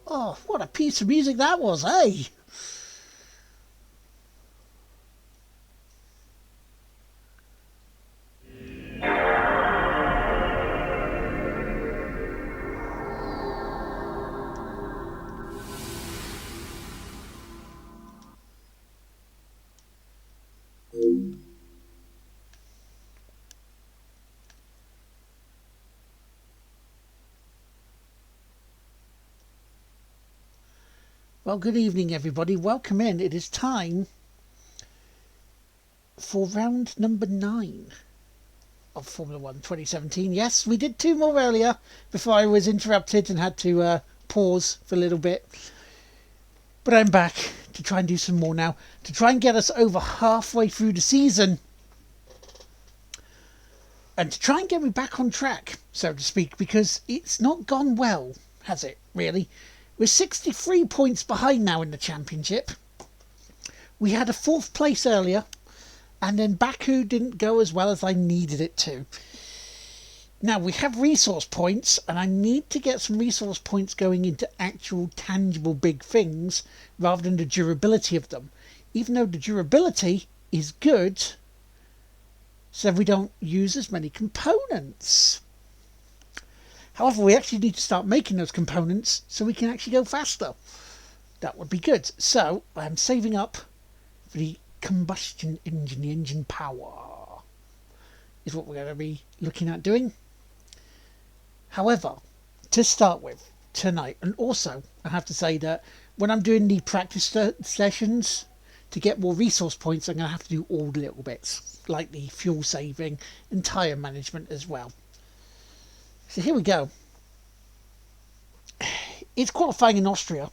Oh, what a piece of music that was, eh? Well, good evening, everybody. Welcome in. It is time for round number 9 of Formula 1 2017. Yes, we did 2 more earlier before I was interrupted and had to pause for a little bit. But I'm back to try and do some more now, to try and get us over halfway through the season. And to try and get me back on track, so to speak, because it's not gone well, has it, really? We're 63 points behind now in the championship. We had a 4th place earlier, and then Baku didn't go as well as I needed it to. Now, we have resource points, and I need to get some resource points going into actual tangible big things, rather than the durability of them. Even though the durability is good, so we don't use as many components. However, we actually need to start making those components so we can actually go faster. That would be good. So I'm saving up for the combustion engine, the engine power is what we're going to be looking at doing. However, to start with tonight, and also I have to say that when I'm doing the practice sessions to get more resource points, I'm going to have to do all the little bits, like the fuel saving and tyre management as well. So here we go. It's qualifying in Austria.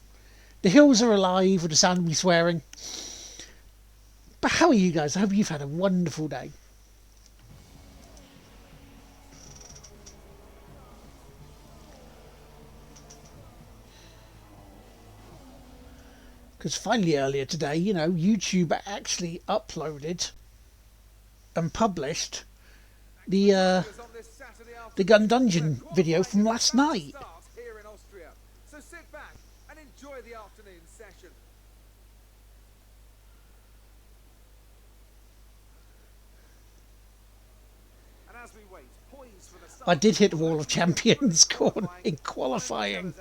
The hills are alive with the sound of me swearing. But how are you guys? I hope you've had a wonderful day. Because finally earlier today, YouTube actually uploaded and published the Gun Dungeon video from last night. So sit back and enjoy the afternoon session. And as we wait, poised for the start, I did hit the wall of champions in qualifying.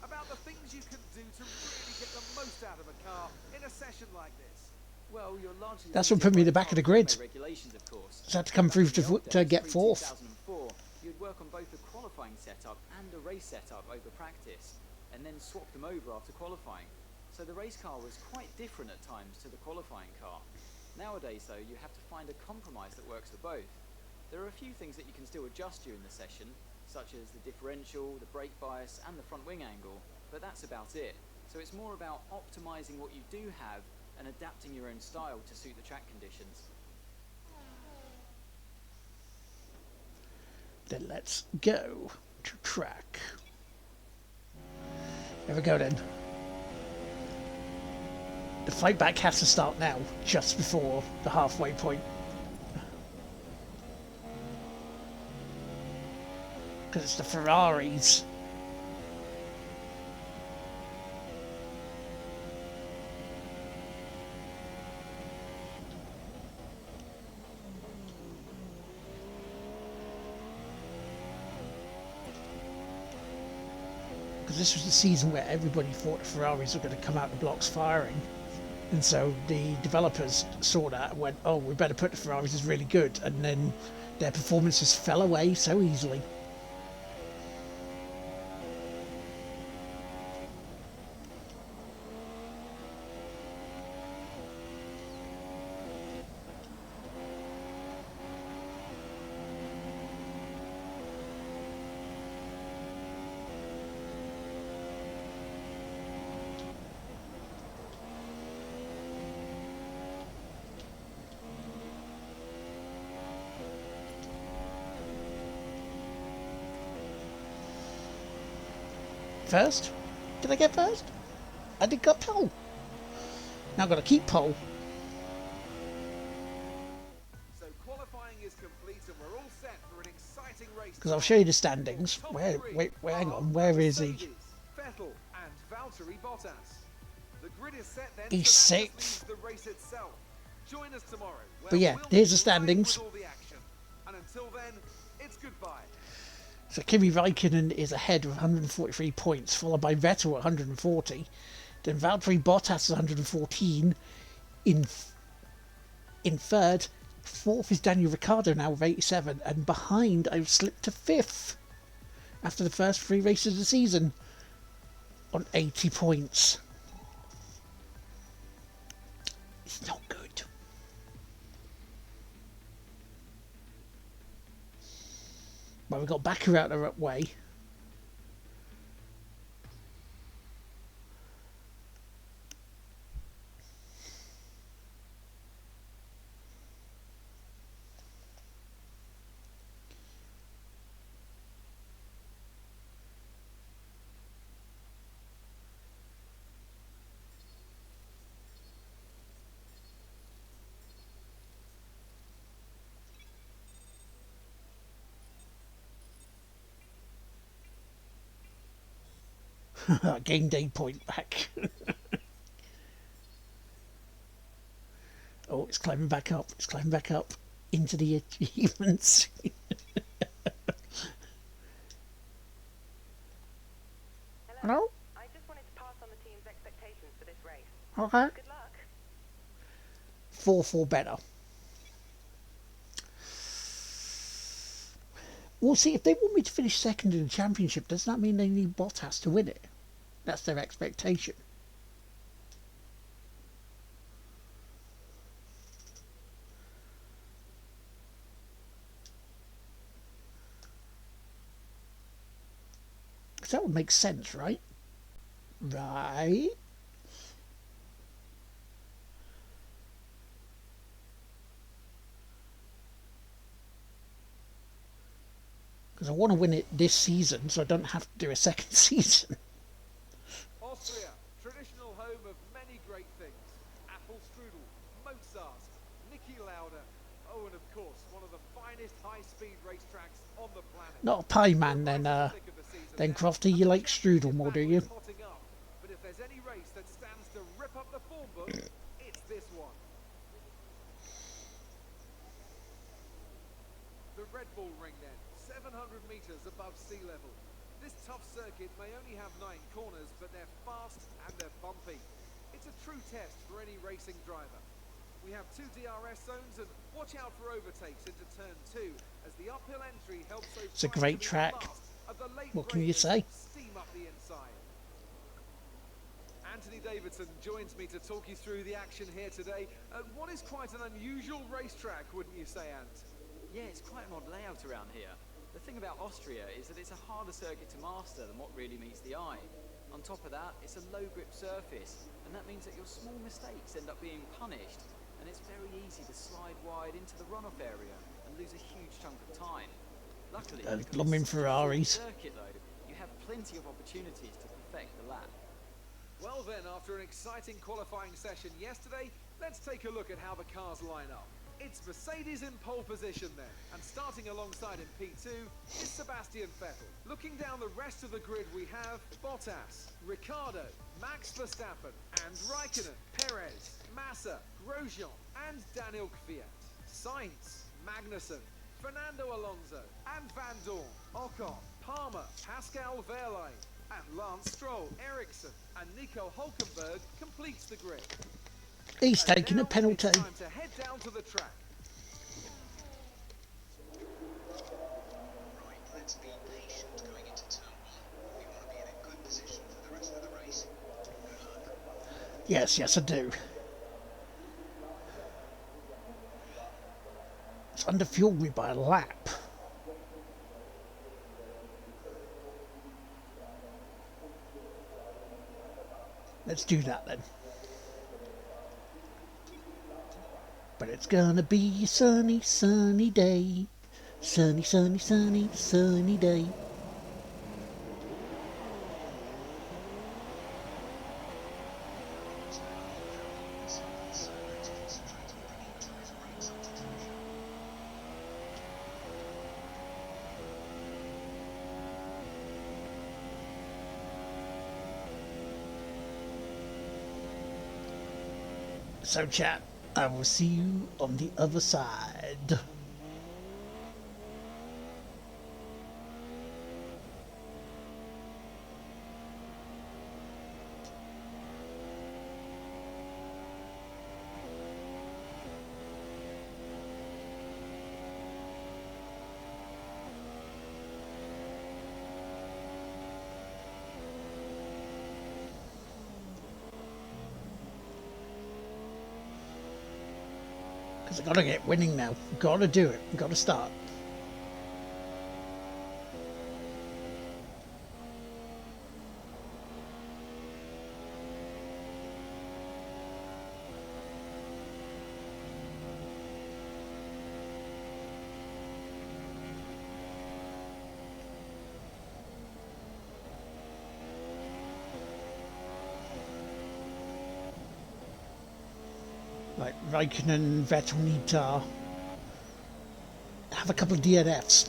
about the things you can do to really get the most out of a car in a session like this. Well, you're largely That's what put me in the back of the grid. Regulations, of course. Just had to come through to get 4th. 2004, you'd work on both the qualifying setup and the race setup over practice, and then swap them over after qualifying. So the race car was quite different at times to the qualifying car. Nowadays, though, you have to find a compromise that works for both. There are a few things that you can still adjust during the session, such as the differential, the brake bias, and the front wing angle, but that's about it. So it's more about optimizing what you do have and adapting your own style to suit the track conditions. Then let's go to track. There we go then. The fight back has to start now, just before the halfway point. Because it's the Ferraris. Because this was the season where everybody thought the Ferraris were going to come out the blocks firing. And so the developers saw that and went, oh, we better put the Ferraris as really good. And then their performances fell away so easily. First? Did I get first? I did got pole. Now I've got to keep pole. So qualifying is complete and we're all set for an exciting race. Because I'll show you the standings. Wait, hang on. Where is he? Vettel, Valtteri Bottas. The grid is set then, He's so that just sixth. leaves the race itself. Join us tomorrow. But yeah, there's the standings. With all the action. And until then, it's goodbye. So Kimi Raikkonen is ahead with 143 points, followed by Vettel at 140. Then Valtteri Bottas is 114 in third. Fourth is Daniel Ricciardo now with 87, and behind I've slipped to fifth after the first 3 races of the season on 80 points. It's not good. But we've got Baku out the way. Game day point back. Oh, it's climbing back up. It's climbing back up into the achievements. Hello? I just wanted to pass on the team's expectations for this race. Okay. Good luck. 4-4 better. Well, see, if they want me to finish second in the championship, does that mean they need Bottas to win it? That's their expectation. Because that would make sense, right? Right. Because I want to win it this season, so I don't have to do a second season. Austria, traditional home of many great things. Apple strudel, Mozart, Niki Lauda. Oh, and of course, one of the finest high-speed racetracks on the planet. Not a pie man, then Crofty. You like strudel more, do you? But if there's any race that stands to rip up the form book, it's this one. The Red Bull Ring then, 700 meters above sea level. This tough circuit may only have 9 corners, but they're fast and they're bumpy. It's a true test for any racing driver. We have 2 DRS zones, and watch out for overtakes into turn 2 as the uphill entry helps those. It's a great track. What can you say? Steam up the inside. Anthony Davidson joins me to talk you through the action here today. What is quite an unusual racetrack, wouldn't you say, Ant? Yeah, it's quite an odd layout around here. The thing about Austria is that it's a harder circuit to master than what really meets the eye. On top of that, it's a low grip surface, and that means that your small mistakes end up being punished, and it's very easy to slide wide into the runoff area and lose a huge chunk of time. Luckily, because blooming it's such a Ferraris. short circuit though, you have plenty of opportunities to perfect the lap. Well then, after an exciting qualifying session yesterday, let's take a look at how the cars line up. It's Mercedes in pole position then, and starting alongside in P2 is Sebastian Vettel. Looking down the rest of the grid we have Bottas, Ricciardo, Max Verstappen, and Raikkonen, Perez, Massa, Grosjean, and Daniel Kvyat. Sainz, Magnussen, Fernando Alonso, and Van Dorn, Ocon, Palmer, Pascal Wehrlein, and Lance Stroll, Ericsson, and Nico Hulkenberg completes the grid. He's And taking a now penalty. It's time to head down to the track. Right, let's be patient going into turn 1. We want to be in a good position for the rest of the race. Good luck. Yes, I do. It's underfueled me by a lap. Let's do that then. But it's gonna be a sunny, sunny day. Sunny, sunny, sunny, sunny day. So chat, I will see you on the other side. Because I gotta get winning now. Gotta do it. Gotta start. Like Raikkonen, Vettel need to have a couple of DNFs.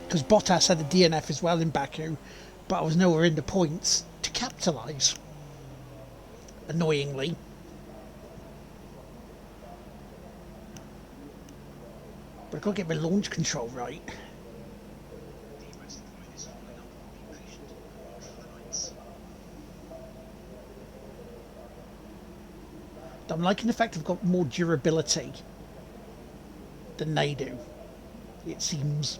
Because Bottas had a DNF as well in Baku, but I was nowhere in the points to capitalise. Annoyingly. But I've got to get my launch control right. The rest of the way this line up, be patient, watch for the lights. I'm liking the fact I've got more durability than they do, it seems.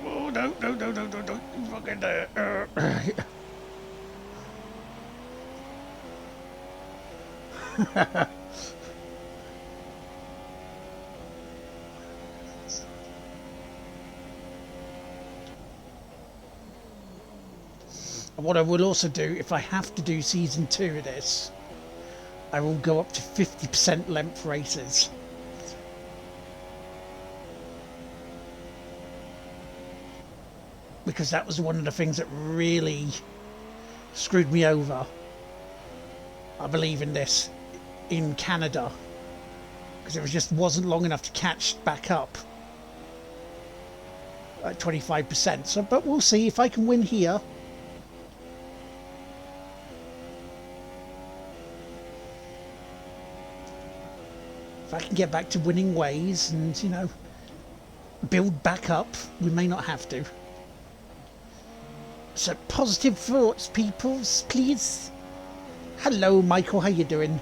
Oh, no, fucking What I will also do, if I have to do season 2 of this, I will go up to 50% length races. Because that was one of the things that really screwed me over, I believe, in this, in Canada. Because it just wasn't long enough to catch back up at 25%. So, but we'll see if I can win here. If I can get back to winning ways and, you know, build back up, we may not have to. So positive thoughts, peoples, please. Hello, Michael, how you doing?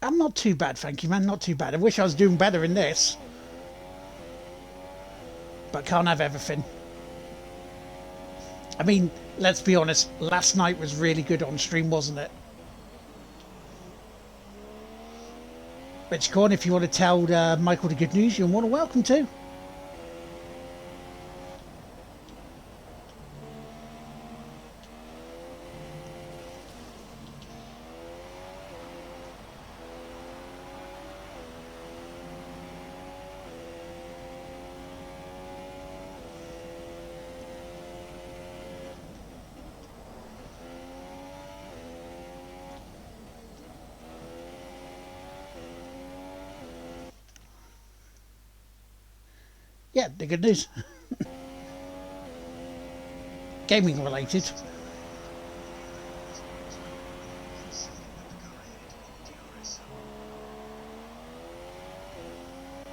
I'm not too bad, thank you, man. Not too bad. I wish I was doing better in this. But can't have everything. I mean, let's be honest. Last night was really good on stream, wasn't it? Rich Corn, if you want to tell Michael the good news, you're more than welcome to. Yeah, the good news. Gaming related.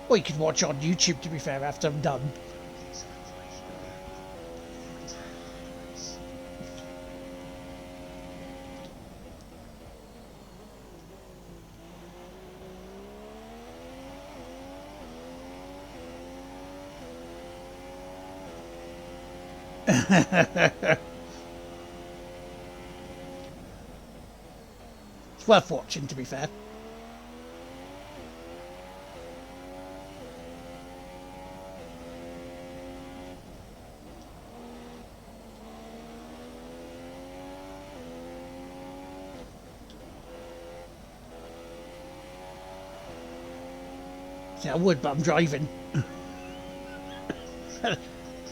Or you could watch on YouTube, to be fair, after I'm done. It's worth watching, to be fair. See, I would, but I'm driving. And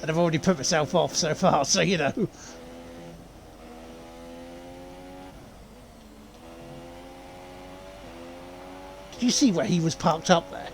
I've already put myself off so far, so you know. Did you see where he was parked up there?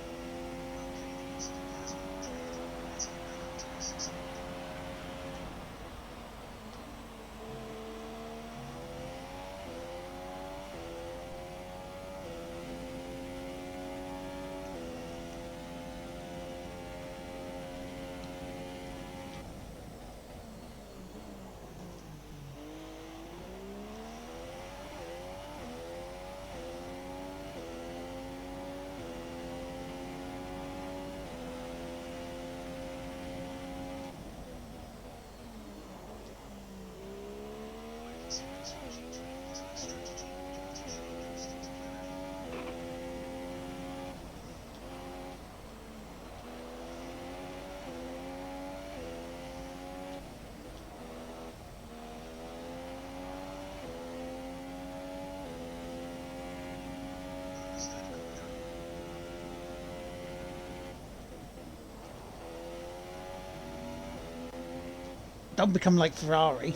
Don't become like Ferrari.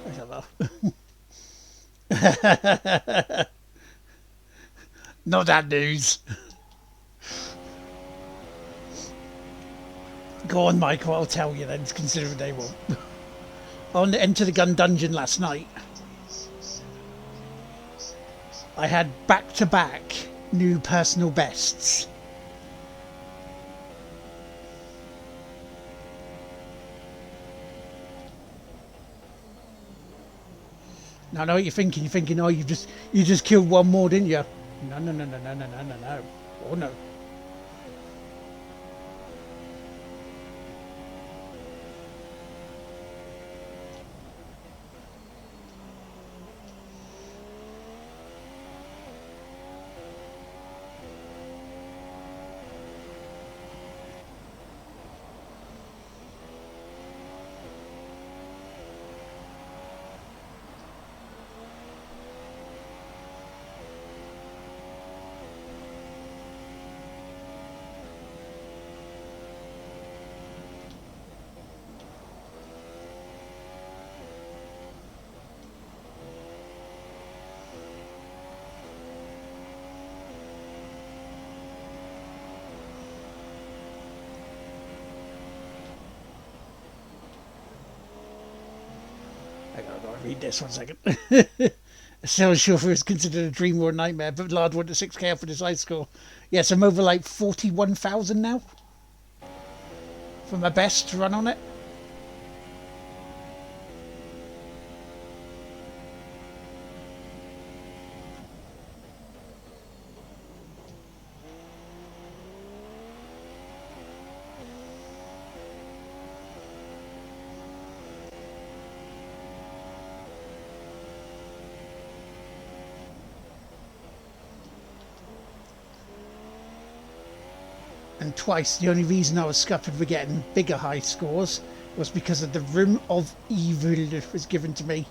I don't know. Not that news. Go on, Michael, I'll tell you then, considering they won't. On the Enter the Gun dungeon last night, I had back-to-back new personal bests. Now I know what you're thinking. You're thinking, oh, you just killed one more, didn't you? No, no, no, no, no, no, no, no, no. Oh no. I gotta read this 1 second. So sure if it was considered a dream or a nightmare, but Lard went to 6k for his high score. Yes, I'm over like 41,000 now. For my best run on it. And twice, the only reason I was scuppered for getting bigger high scores was because of the Room of Evil that was given to me.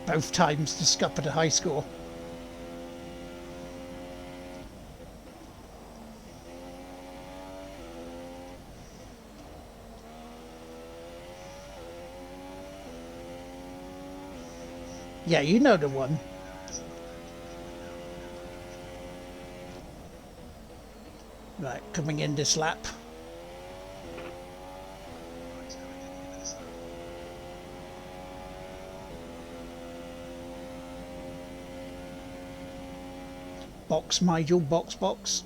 Both times to scuppered a high score. Yeah, you know the one. Right, coming in this lap. Box, Nigel, box, box.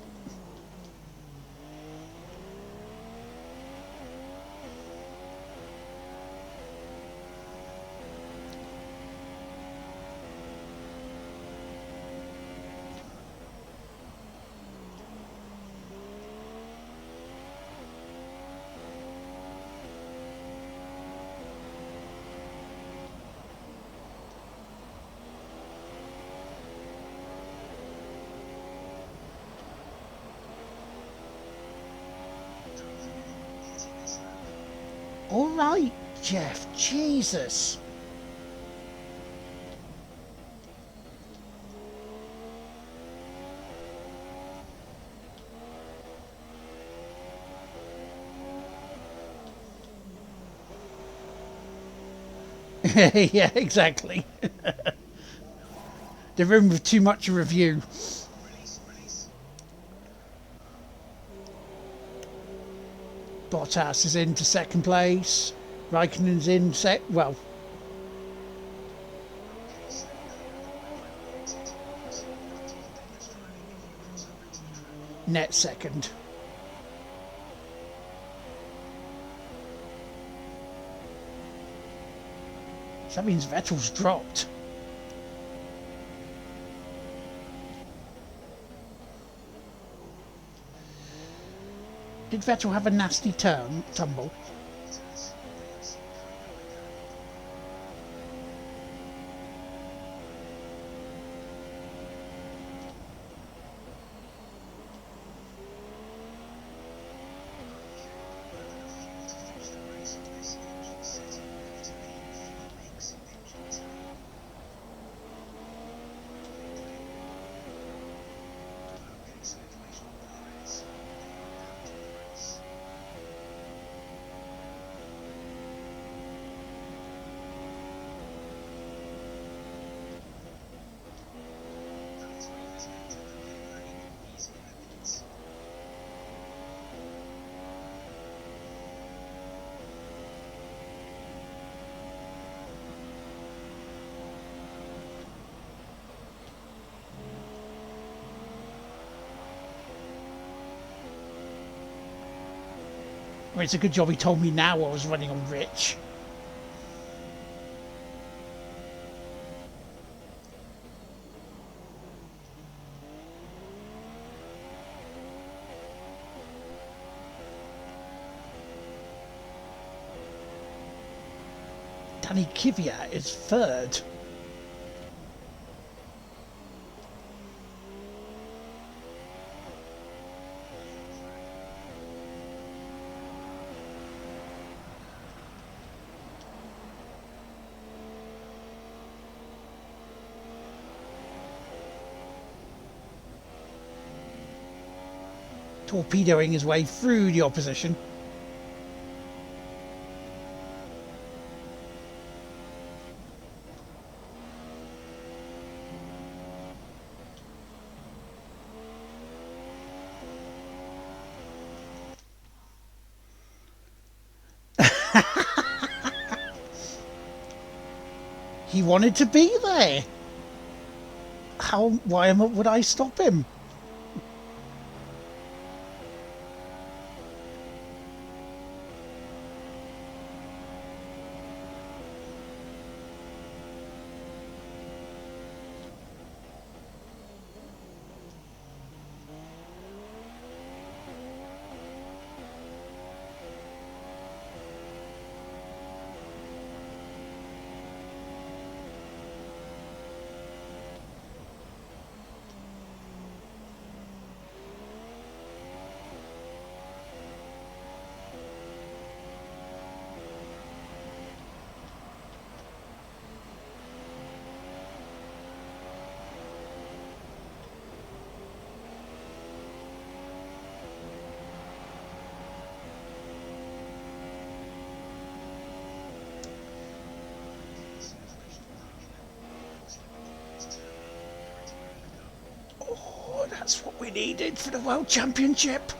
All right, Jeff. Jesus. Yeah, exactly. The room with too much review. Bottas is into second place. Raikkonen's in net second. So that means Vettel's dropped. Did Vettel have a nasty tumble? Well, it's a good job he told me now I was running on Rich. Danny Kvyat is third. Torpedoing his way through the opposition. He wanted to be there. Why would I stop him? Oh, that's what we needed for the World Championship.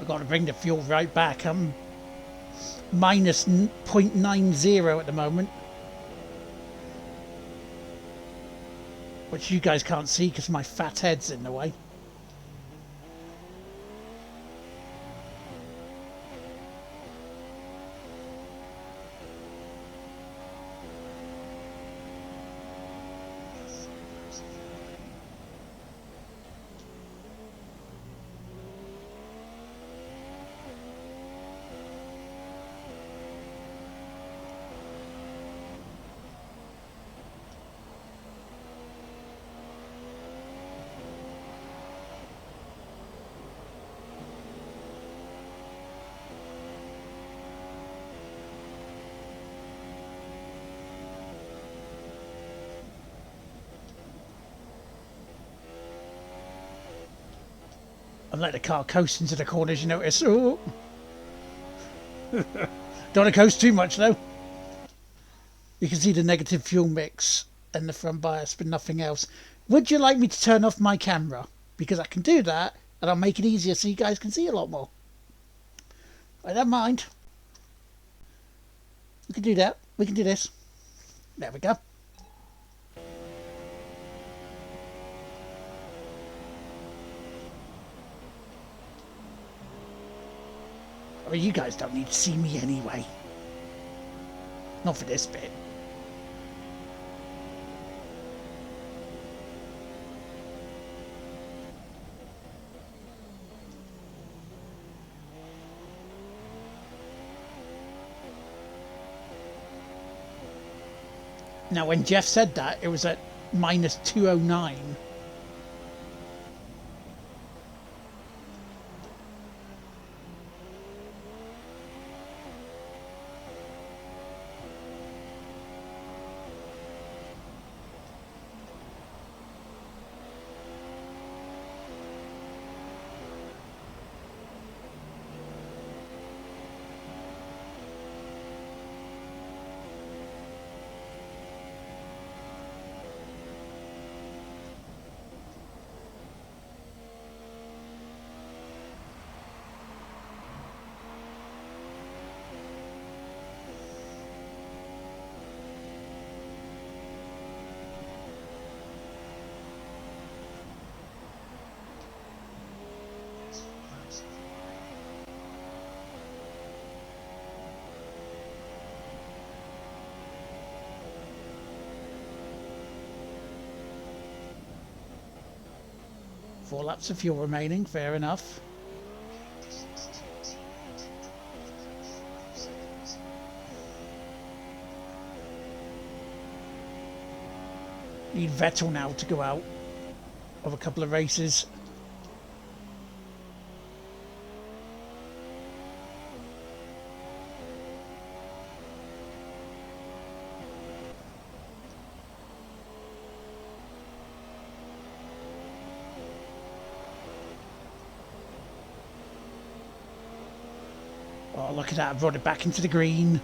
I've got to bring the fuel right back. I'm minus 0.90 at the moment, which you guys can't see because my fat head's in the way. I've let the car coast into the corners, you notice. Oh. Don't want to coast too much though. You can see the negative fuel mix and the front bias, but nothing else. Would you like me to turn off my camera? Because I can do that, and I'll make it easier so you guys can see a lot more. I don't mind. We can do that. We can do this. There we go. I mean, you guys don't need to see me anyway. Not for this bit. Now, when Jeff said that, it was at minus 209. Four laps of fuel remaining, fair enough. Need Vettel now to go out of a couple of races. Oh, look at that, I've brought it back into the green.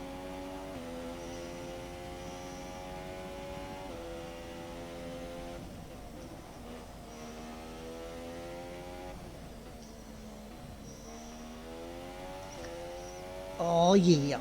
Oh yeah.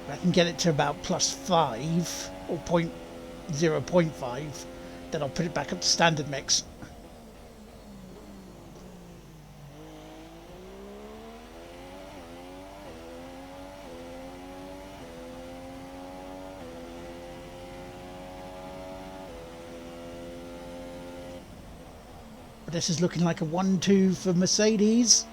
I can get it to about +5 or 0.5, then I'll put it back up to standard mix. But this is looking like a 1-2 for Mercedes.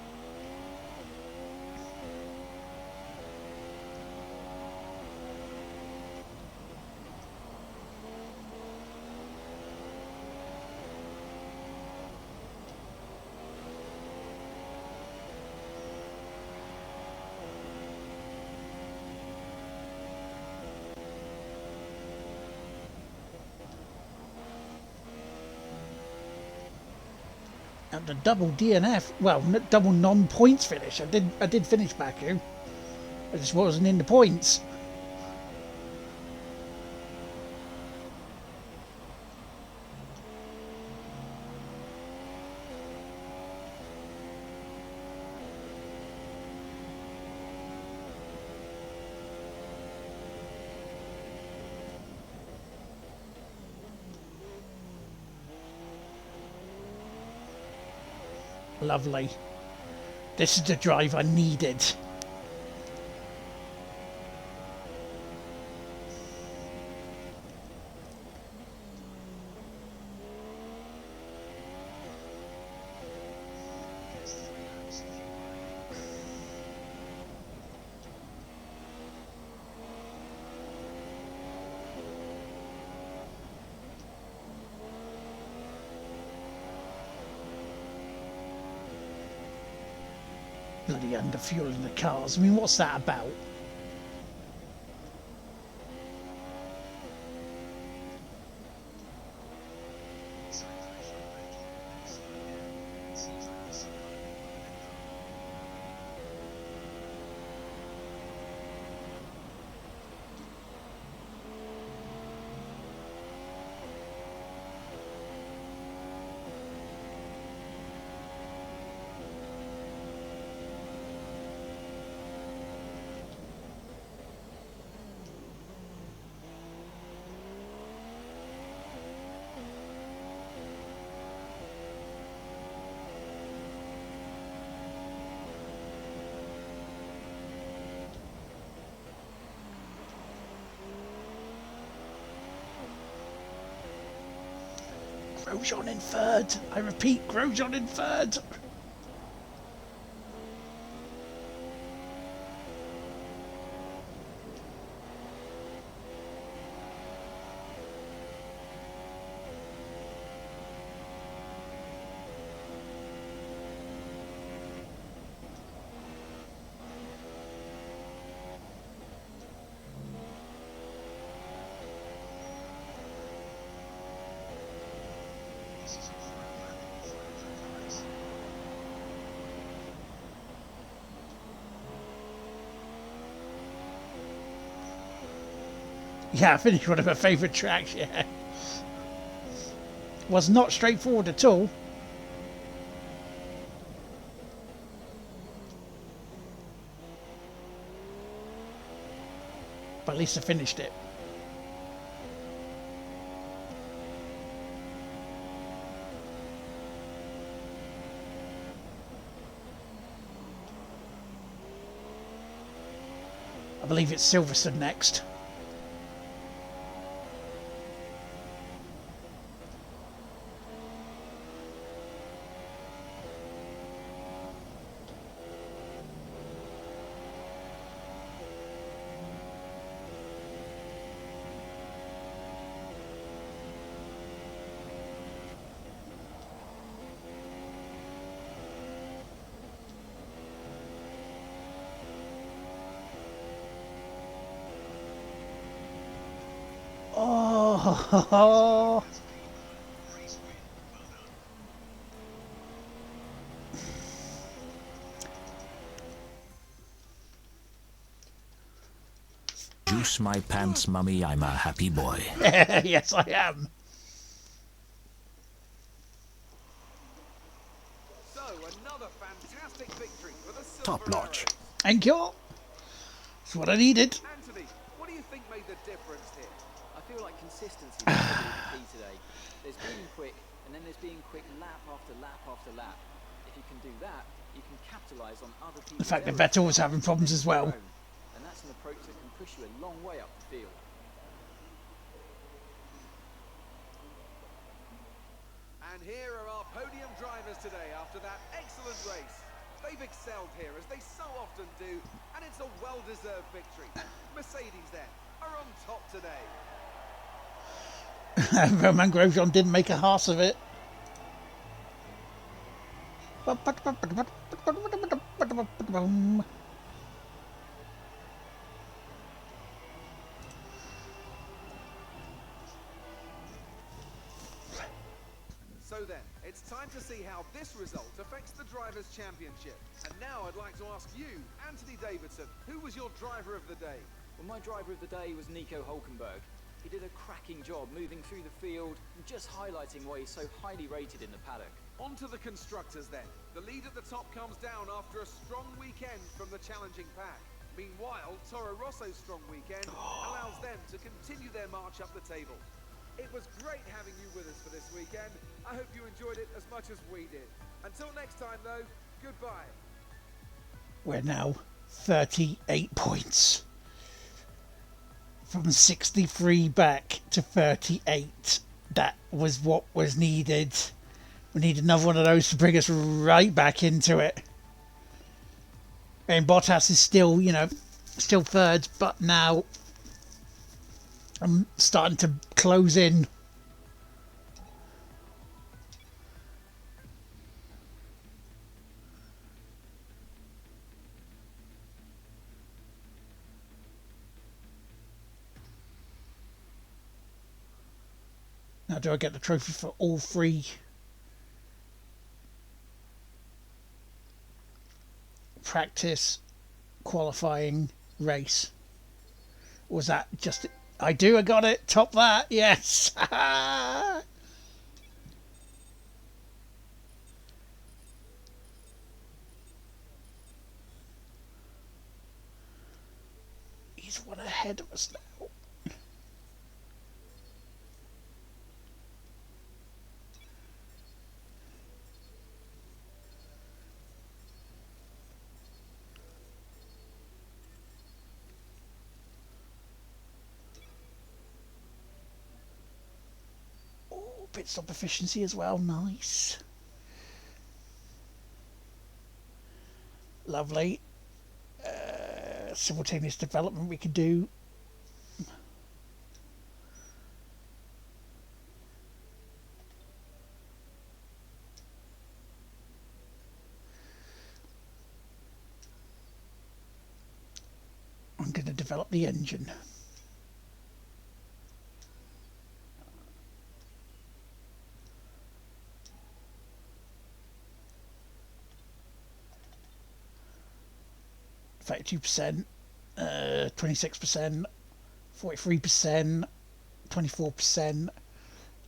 And the double DNF, well, double non-points finish. I did finish Baku. I just wasn't in the points. Lovely. This is the drive I needed. Bloody under-fueling the cars. I mean, what's that about? Grosjean in third. I repeat, Grosjean in third. Yeah, I finished one of my favourite tracks, yeah. Was not straightforward at all. But at least I finished it. I believe it's Silverstone next. Oh, Juice my pants, mummy, I'm a happy boy. yes, I am. So, another fantastic victory for the Silver Top notch. Arrows. Thank you. That's what I needed. Anthony, what do you think made the difference here? I feel like consistency is probably the key today. There's being quick, and then there's being quick lap after lap after lap. If you can do that, you can capitalise on other people's The fact that errors Vettel was having problems as well. And that's an approach that can push you a long way up the field. And here are our podium drivers today after that excellent race. They've excelled here, as they so often do, and it's a well-deserved victory. Mercedes, then, are on top today. Roman Grosjean didn't make a half of it. So then, it's time to see how this result affects the Drivers' Championship. And now I'd like to ask you, Anthony Davidson, who was your driver of the day? Well, my driver of the day was Nico Hulkenberg. He did a cracking job moving through the field and just highlighting why he's so highly rated in the paddock. On to the constructors then. The lead at the top comes down after a strong weekend from the challenging pack. Meanwhile, Toro Rosso's strong weekend allows them to continue their march up the table. It was great having you with us for this weekend. I hope you enjoyed it as much as we did. Until next time though, goodbye. We're now 38 points. From 63 back to 38. That was what was needed. We need another one of those to bring us right back into it. And Bottas is still, still third, but now I'm starting to close in. Now, do I get the trophy for all three? Practice, qualifying, race. Or was that just... I got it. Top that. Yes. He's one ahead of us now. Pit stop efficiency as well, nice. Lovely. Simultaneous development we could do. I'm going to develop the engine. %, 26%, 43%, 24%.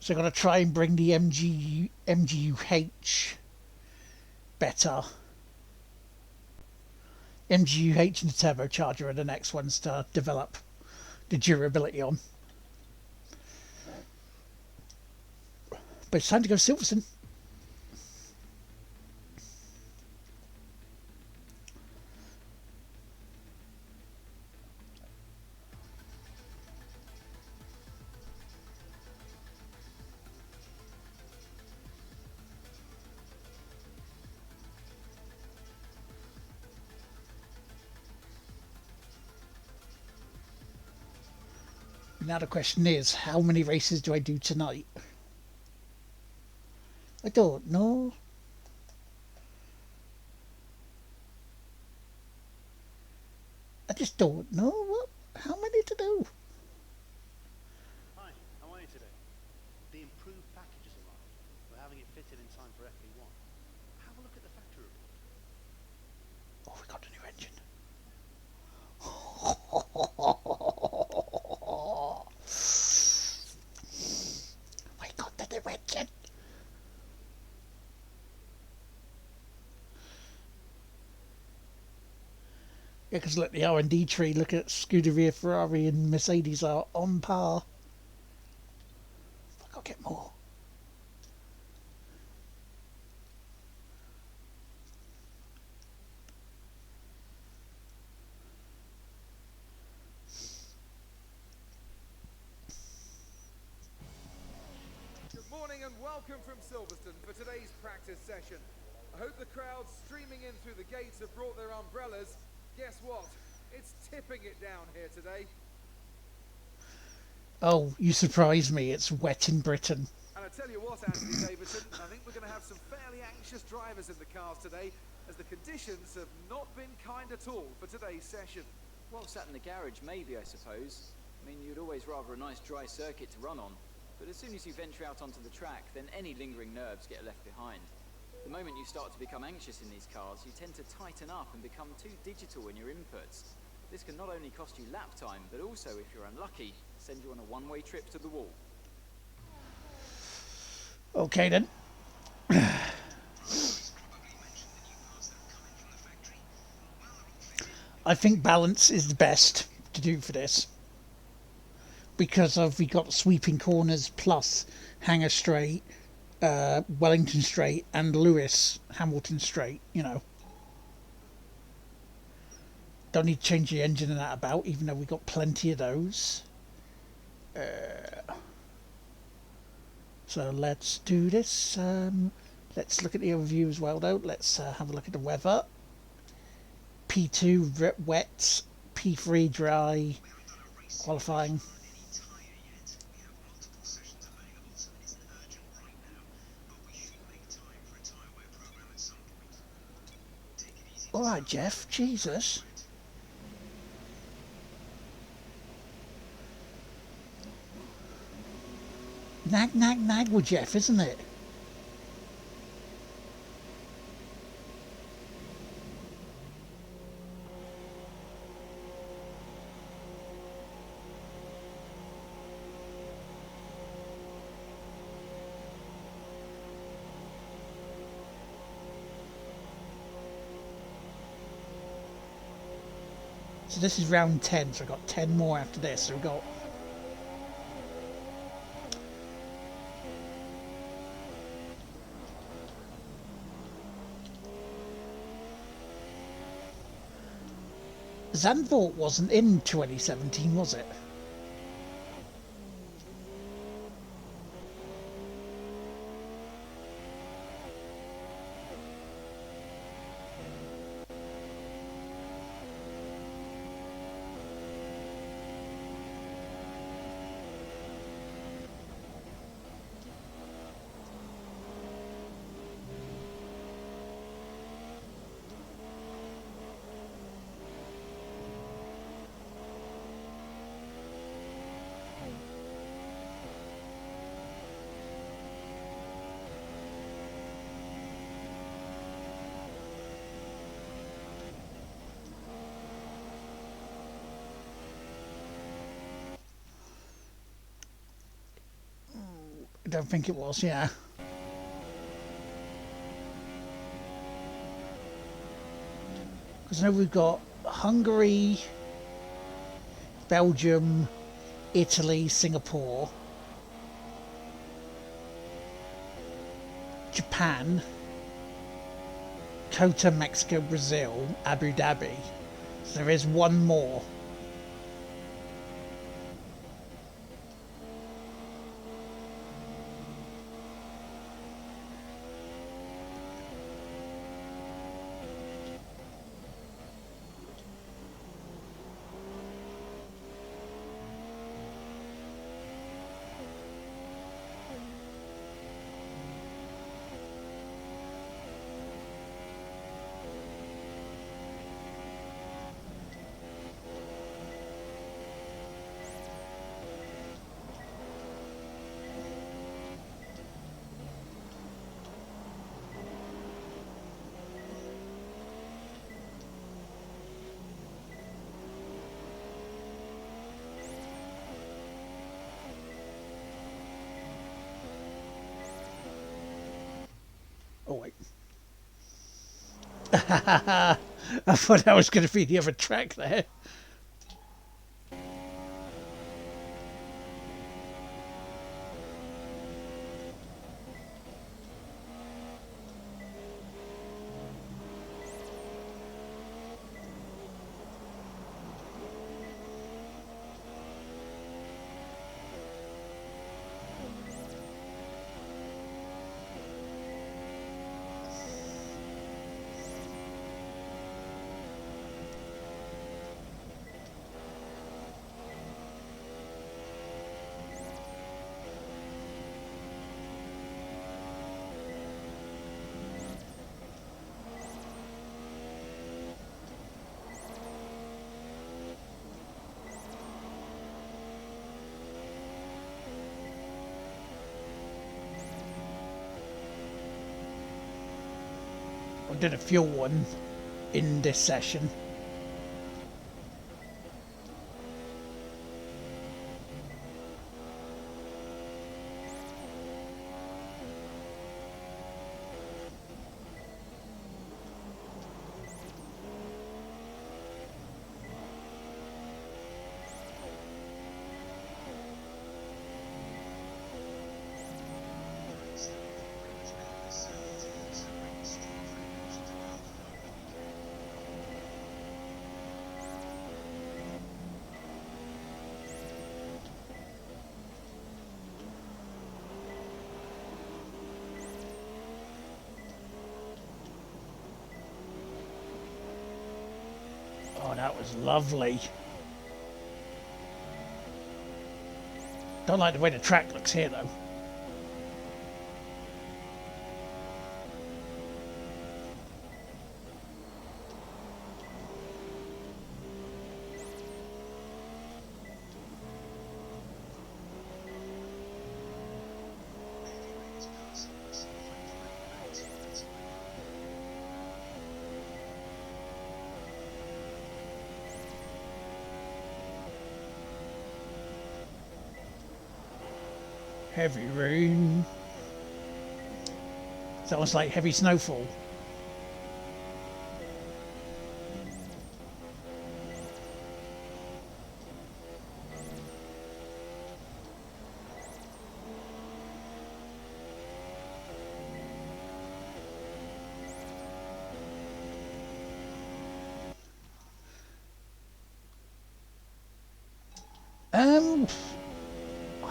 So I'm going to try and bring the MGUH better. MGUH and the turbocharger are the next ones to develop the durability on. But it's time to go Silverstone. Now the question is, how many races do I do tonight? I don't know. I just don't know how many to do. Hi, how are you today? The improved package has arrived. We're having it fitted in time for FP1. Have a look at the factory report. Oh, we got a new engine. We got the new engine. Yeah, because look, the R&D tree, look at Scuderia, Ferrari and Mercedes are on par. I've got to get more. Good morning and welcome from Silverstone for today's practice session. I hope the crowd streaming in through the gates have brought their umbrellas. Guess what? It's tipping it down here today. Oh, you surprised me. It's wet in Britain. And I tell you what, Anthony Davidson, I think we're going to have some fairly anxious drivers in the cars today, as the conditions have not been kind at all for today's session. Well, sat in the garage, maybe, I suppose. I mean, you'd always rather a nice dry circuit to run on. But as soon as you venture out onto the track, then any lingering nerves get left behind. The moment you start to become anxious in these cars, you tend to tighten up and become too digital in your inputs. This can not only cost you lap time, but also, if you're unlucky, send you on a one-way trip to the wall. Okay then. I think balance is the best to do for this, because of we got sweeping corners plus Hanger Straight, Wellington Straight, and Lewis Hamilton Straight. You know, don't need to change the engine and that about, even though we got plenty of those. So let's do this. Let's look at the overview as well, though. Let's have a look at the weather. P2 wet, P3 dry, qualifying. Alright, Jeff, Jesus. Nag with Jeff, isn't it? So this is round 10, so I've got 10 more after this. So we've got... Zandvoort wasn't in 2017, was it? I don't think it was, yeah. Because I know we've got Hungary, Belgium, Italy, Singapore, Japan, Kota, Mexico, Brazil, Abu Dhabi. So there is one more. Oh wait. I thought that was going to be the other track there. did a fuel one in this session. Oh, that was lovely. Don't like the way the track looks here, though. Heavy rain. It's almost like heavy snowfall.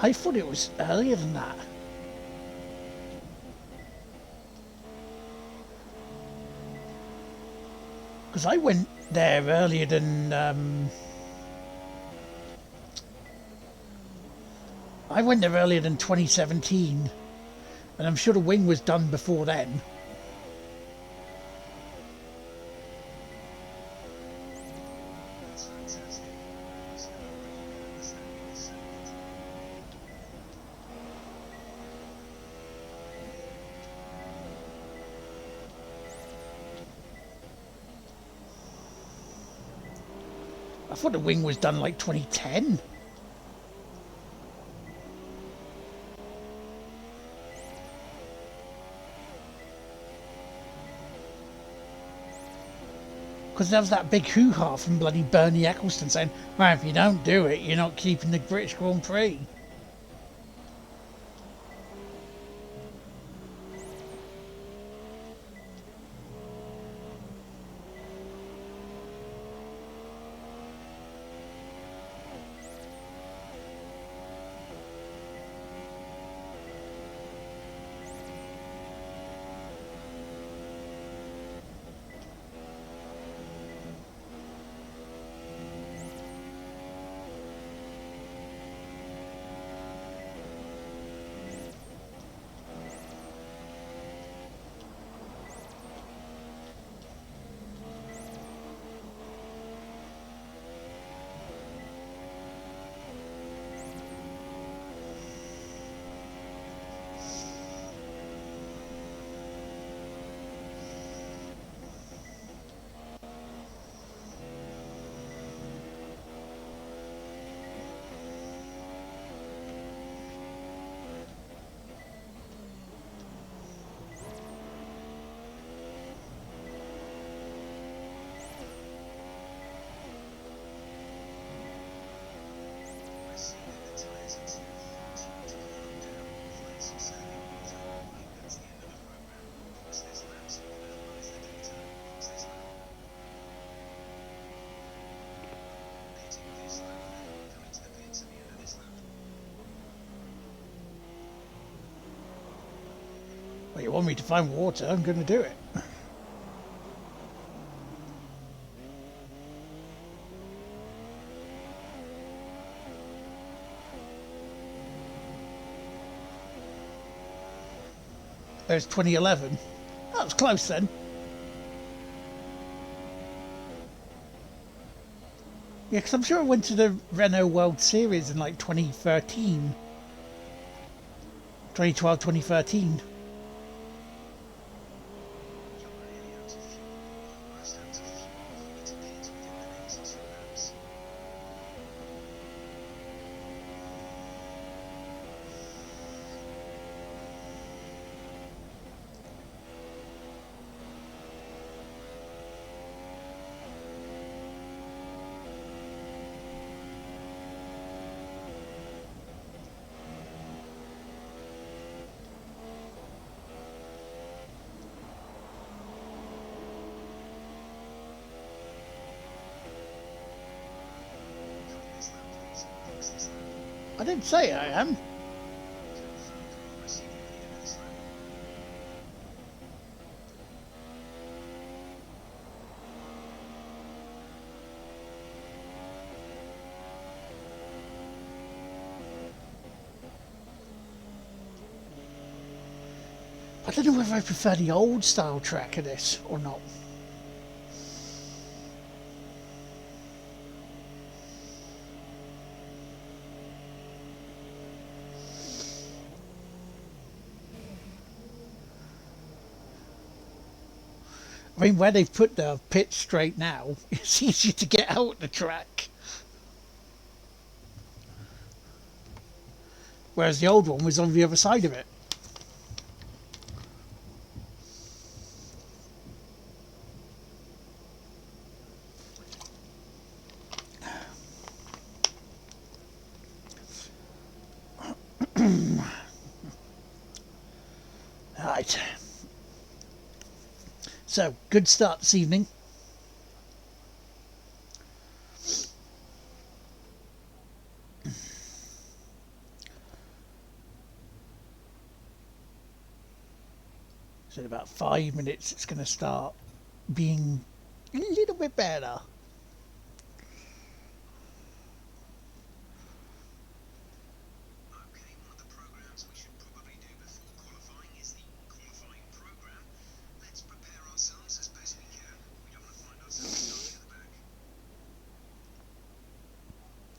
I thought it was earlier than that. Because I went there earlier than I went there earlier than 2017, and I'm sure the wing was done before then. I thought the wing was done like 2010. Because there was that big hoo-ha from bloody Bernie Eccleston saying, well, if you don't do it, you're not keeping the British Grand Prix. Well, you want me to find water, I'm going to do it. There's 2011. That was close then. Yeah, because I'm sure I went to the Renault World Series in like 2013. 2012, 2013. I didn't say I am. I don't know whether I prefer the old style track of this or not. I mean, where they've put the pitch straight now, it's easier to get out the track. Whereas the old one was on the other side of it. Right. So, good start this evening. So in about 5 minutes it's going to start being a little bit better. Okay, one of the programs we should probably do before qualifying is the qualifying program. Let's prepare ourselves as best we can. We don't want to find ourselves starting at the back.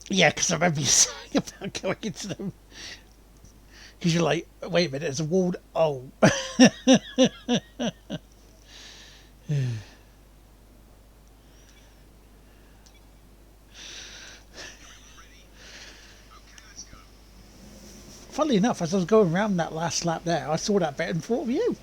Yeah, because I remember you saying about going into them. Because you're like, wait a minute, there's a wall. Oh. Funnily enough, as I was going around that last lap there, I saw that bit and thought of you.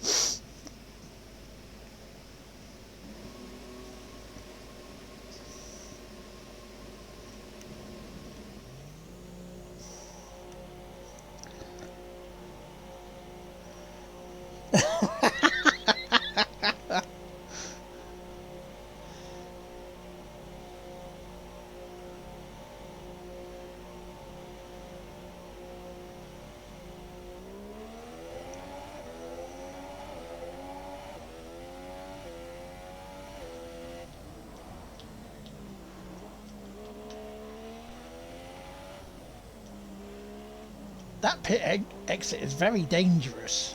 That pit exit is very dangerous.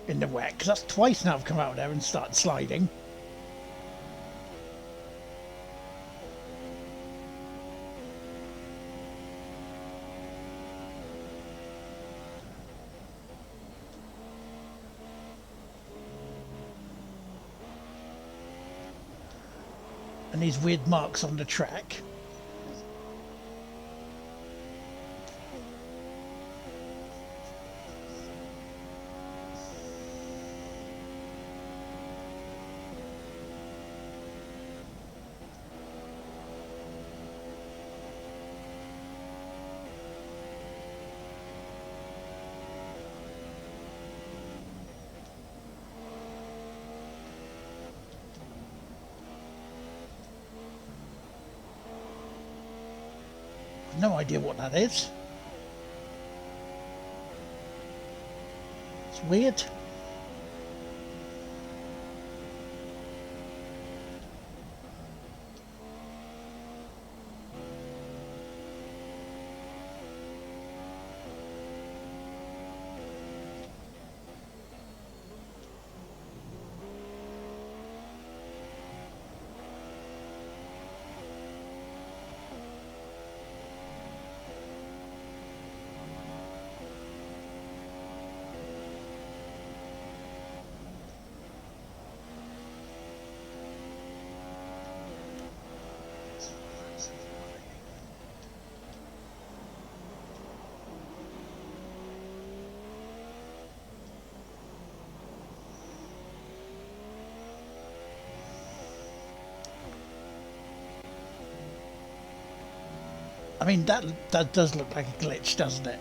In the wet, because that's twice now I've come out there and started sliding. And these weird marks on the track. No idea what that is. It's weird. I mean, that does look like a glitch, doesn't it?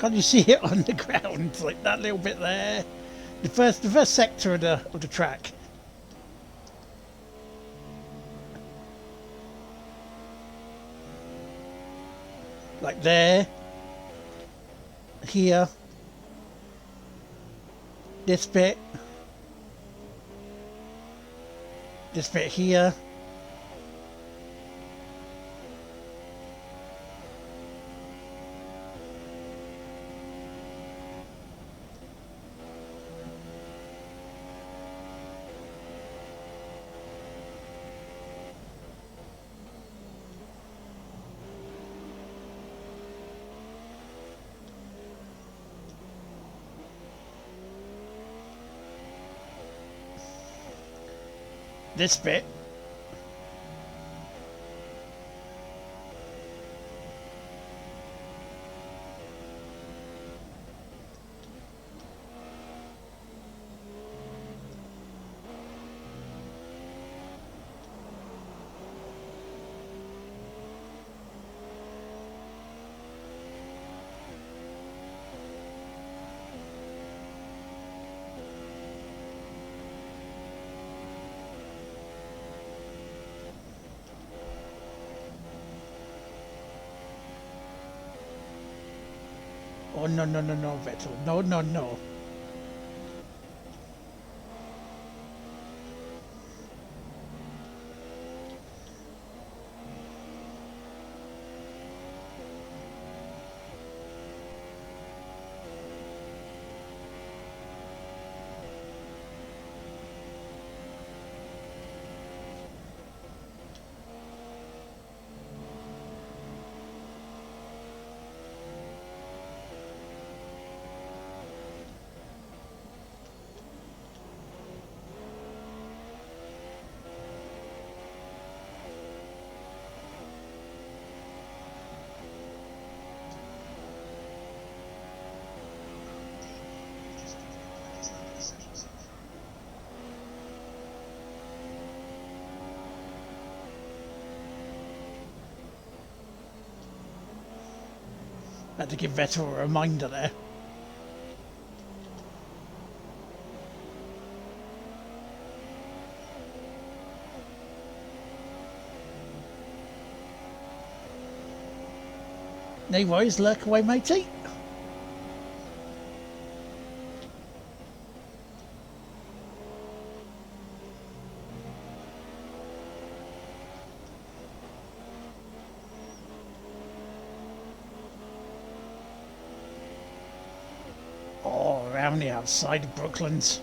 Can't you see it on the ground? Like that little bit there. The first sector of the track. Like there. Here. This bit. This bit here. This bit. Oh no, Vettel. No. Had to give Vettel a reminder there. No worries, lurk away, matey. Oh, around the outside of Brooklands.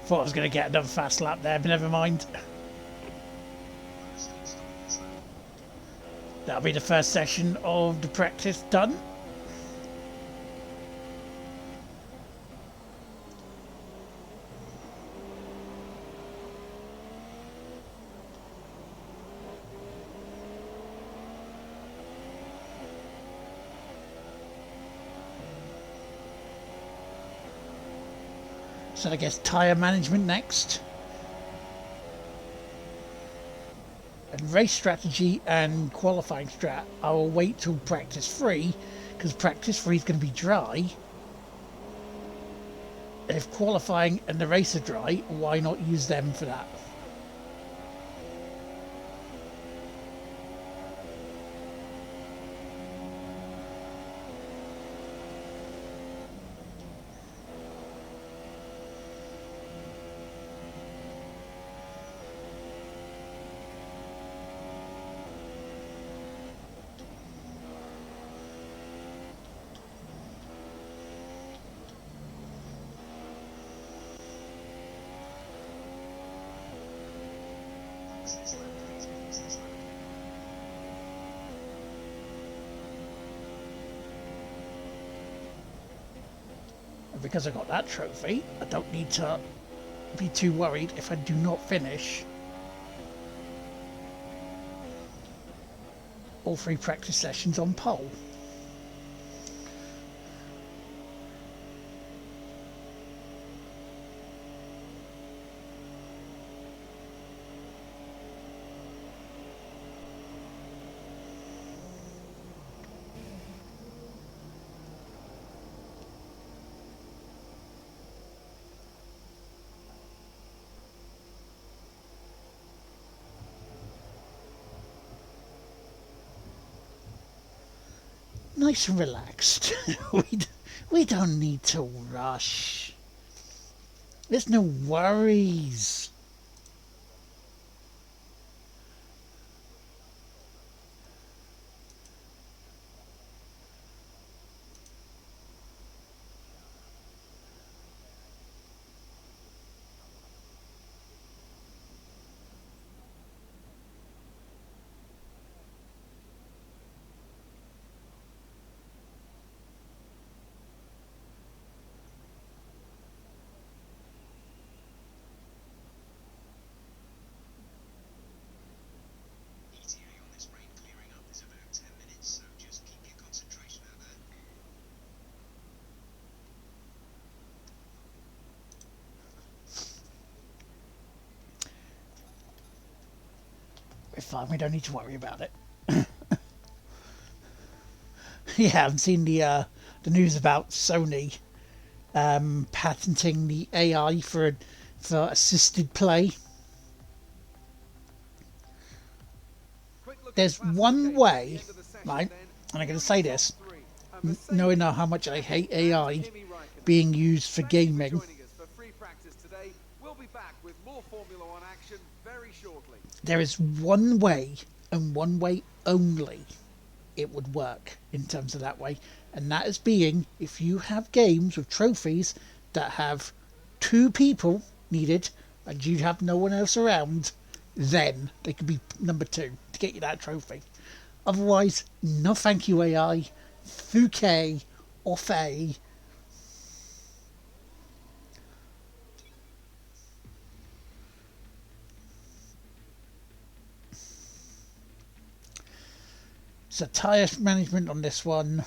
Thought I was going to get another fast lap there, but never mind. That'll be the first session of the practice done. So I guess tyre management next. And race strategy and qualifying strat, I will wait till practice 3, because practice 3 is going to be dry. And if qualifying and the race are dry, why not use them for that? fix this lap. I need to fix this lap. And because I got that trophy, I don't need to be too worried if I do not finish all 3 practice sessions on pole. Nice and relaxed. we don't need to rush. There's no worries. ETA on this rain clearing up is about 10 minutes, so just keep your concentration out there. We're fine, we don't need to worry about it. Yeah, I've seen the news about Sony patenting the AI for assisted play. There's one way, right, and I'm going to say this, knowing now how much I hate AI being used for gaming. There is one way, and one way only, it would work in terms of that way, and that is being if you have games with trophies that have 2 people needed and you have no one else around, then they could be number 2 to get you that trophy. Otherwise, no thank you AI, Fouquet, off A. So tyre management on this one.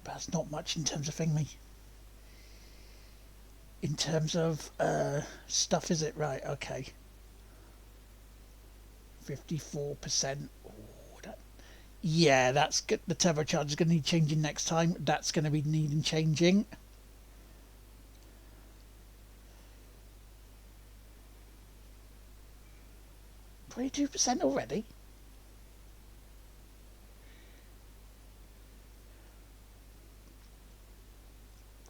That's not much in terms of thingy. In terms of stuff, is it? Right, okay. 54%. Oh, yeah, that's good. The turbocharger is going to need changing next time. That's going to be needing changing. %, already.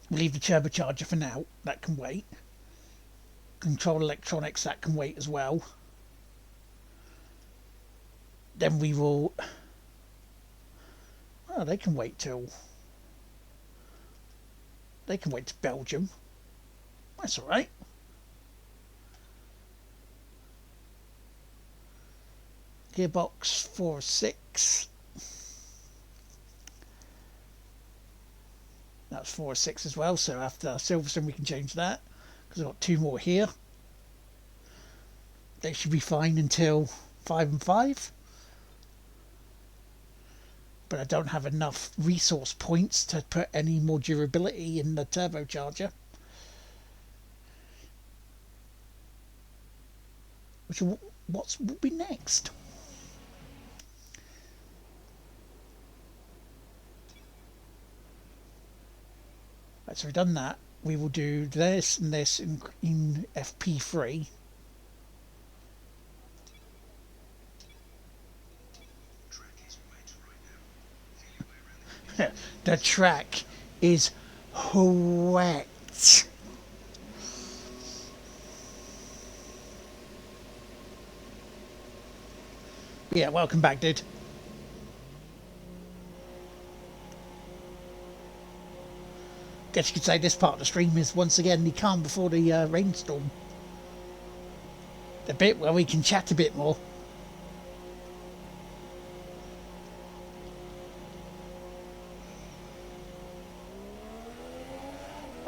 We'll leave the turbocharger for now. That can wait. Control electronics, that can wait as well. Then we will... Oh, they can wait till... They can wait to Belgium. That's alright. Gearbox 4 or 6. That's 4 or 6 as well, so after Silverstone we can change that, because I've got 2 more here. They should be fine until 5 and 5. But I don't have enough resource points to put any more durability in the turbocharger. Which will be next? Right, so we've done that. We will do this and this in FP3. The track is wet. Yeah, welcome back, dude. Guess you could say this part of the stream is once again the calm before the rainstorm. The bit where we can chat a bit more.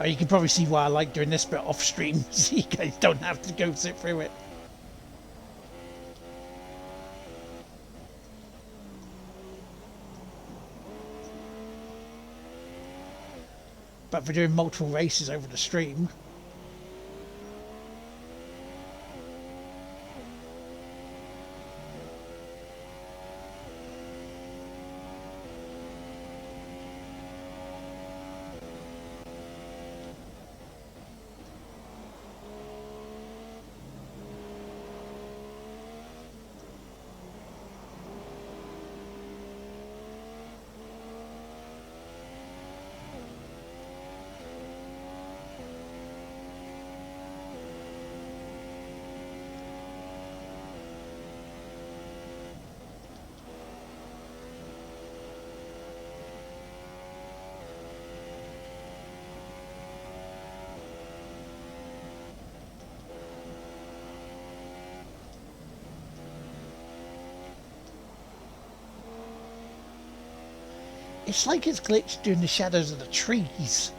Oh, you can probably see why I like doing this bit off stream, so you guys don't have to go sit through it. But for doing multiple races over the stream, it's like it's glitched doing the shadows of the trees.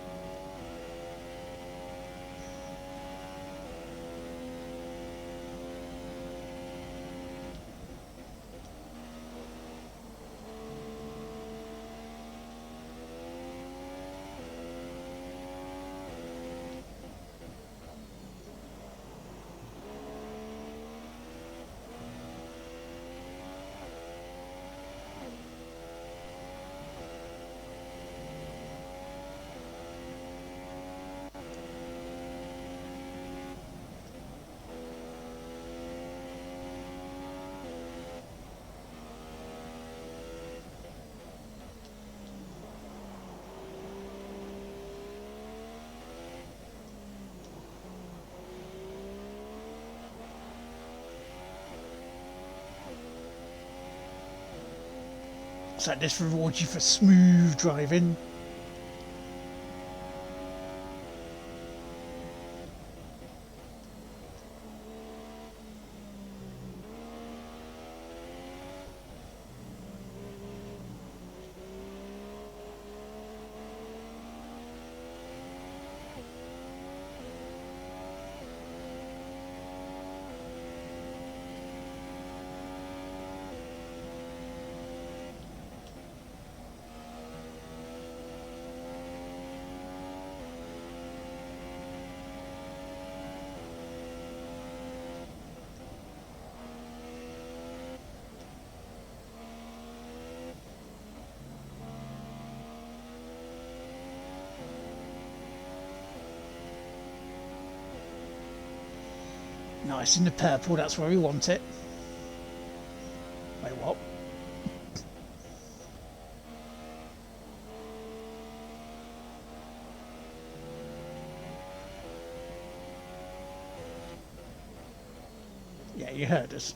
So this rewards you for smooth driving. Nice in the purple, that's where we want it. Wait, what? Yeah, you heard us.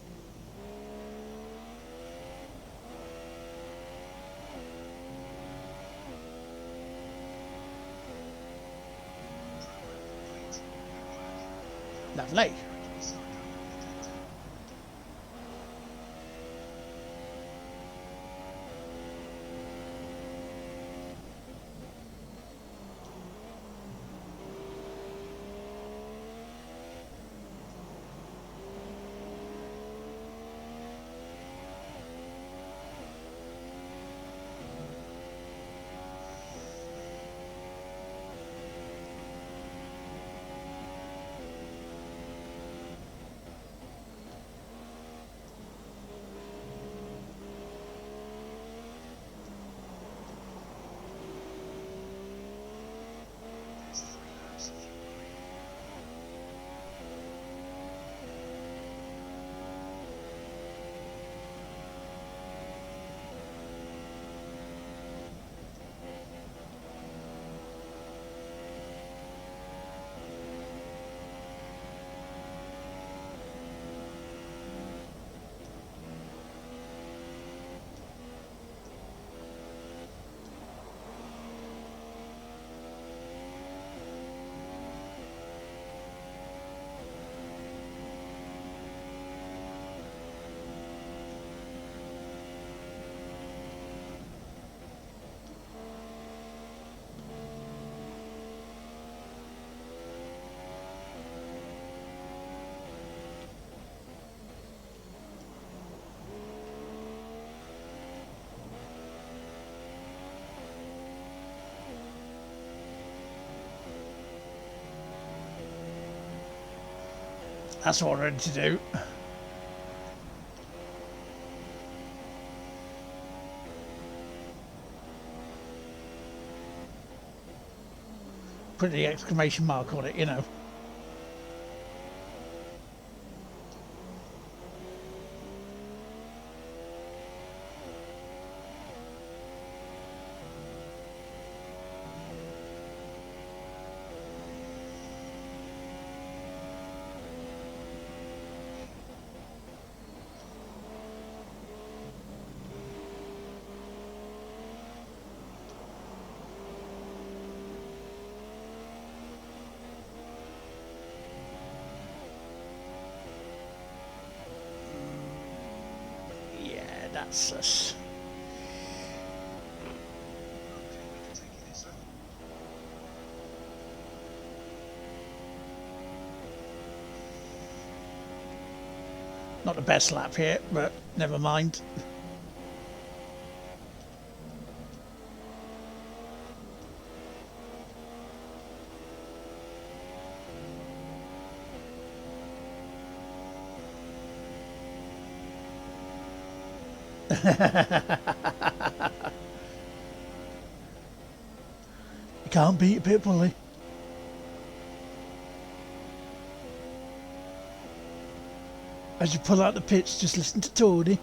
Lovely. That's what we're ready to do. Put the exclamation mark on it, you know. That's us. Not the best lap here, but never mind. You can't beat a pit bully. As you pull out the pits, just listen to Tony.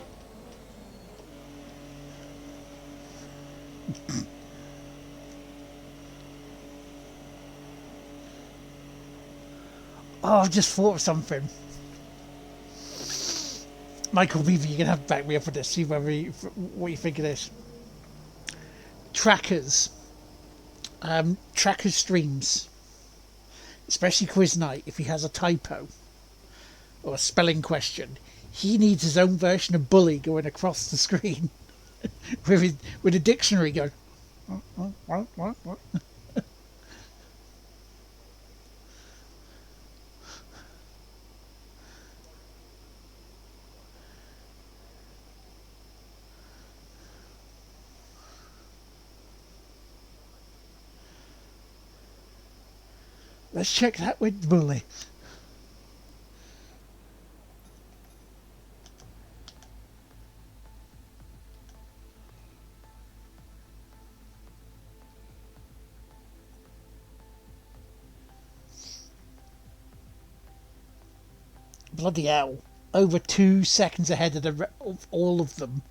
Oh, I've just thought of something. Michael Beaver, you're going to have to back me up for this, see whether what you think of this. Trackers. Trackers streams. Especially quiz night, if he has a typo or a spelling question, he needs his own version of bully going across the screen with a dictionary going. What? Let's check that with bully. Bloody hell. Over 2 seconds ahead of all of them.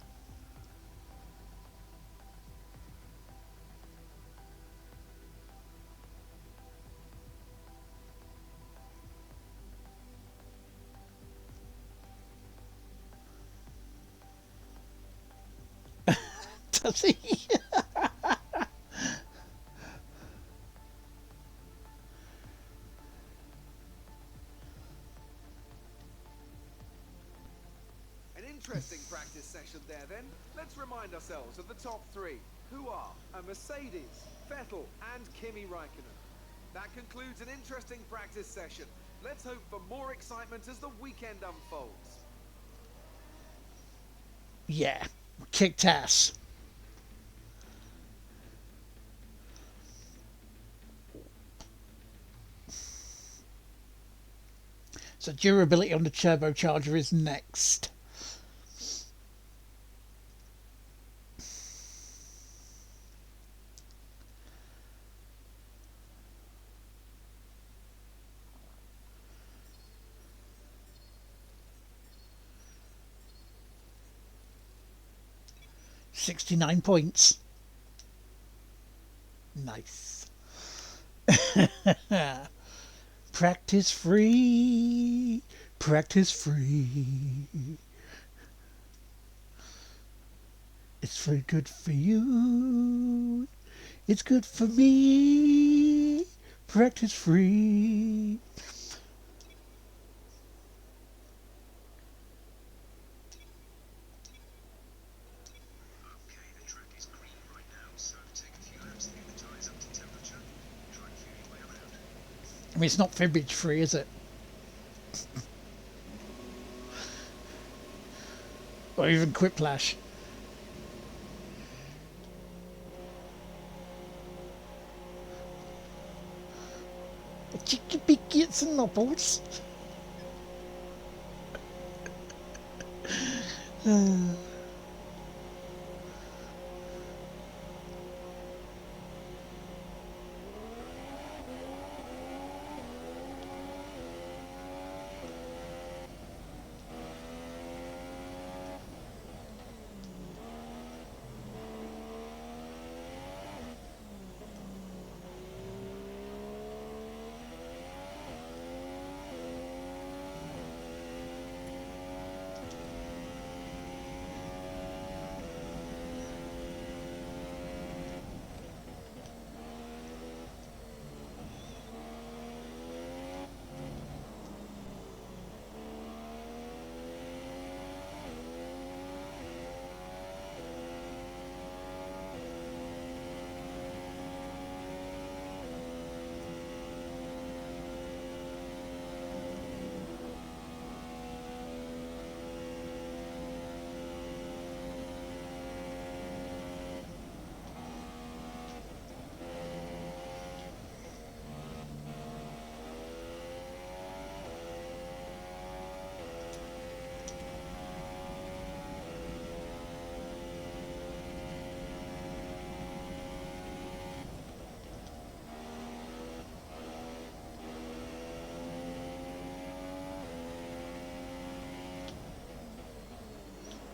Does he? Interesting practice session there then. Let's remind ourselves of the top three, who are a Mercedes, Vettel and Kimi Raikkonen. That concludes an interesting practice session. Let's hope for more excitement as the weekend unfolds. Yeah, kicked ass. So durability on the turbocharger is next. $69 points. Nice. Practice free. Practice free. It's good for you. It's good for me. Practice free. I mean, it's not fibbage free, is it? Or even quiplash. Chicky pickets and nobbles.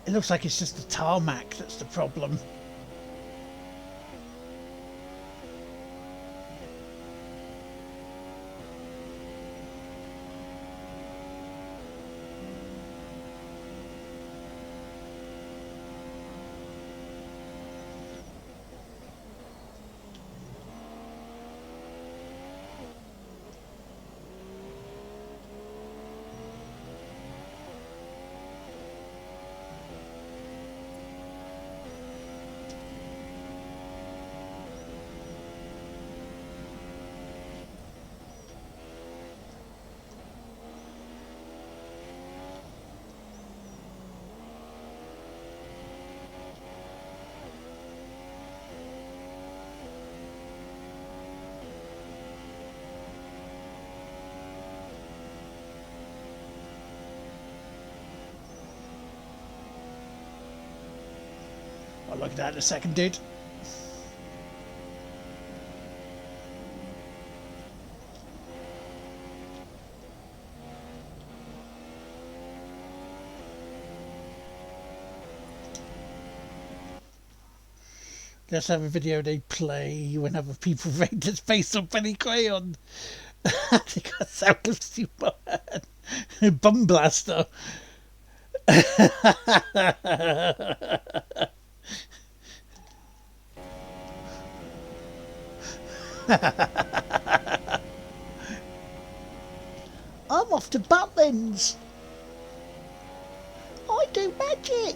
It looks like it's just the tarmac that's the problem. I'll look at that in a second, dude. Let's have a video they play whenever people rate this based on Penny Crayon. I think I sound of Superman. Bum Blaster. I'm off to Butlins. I do magic.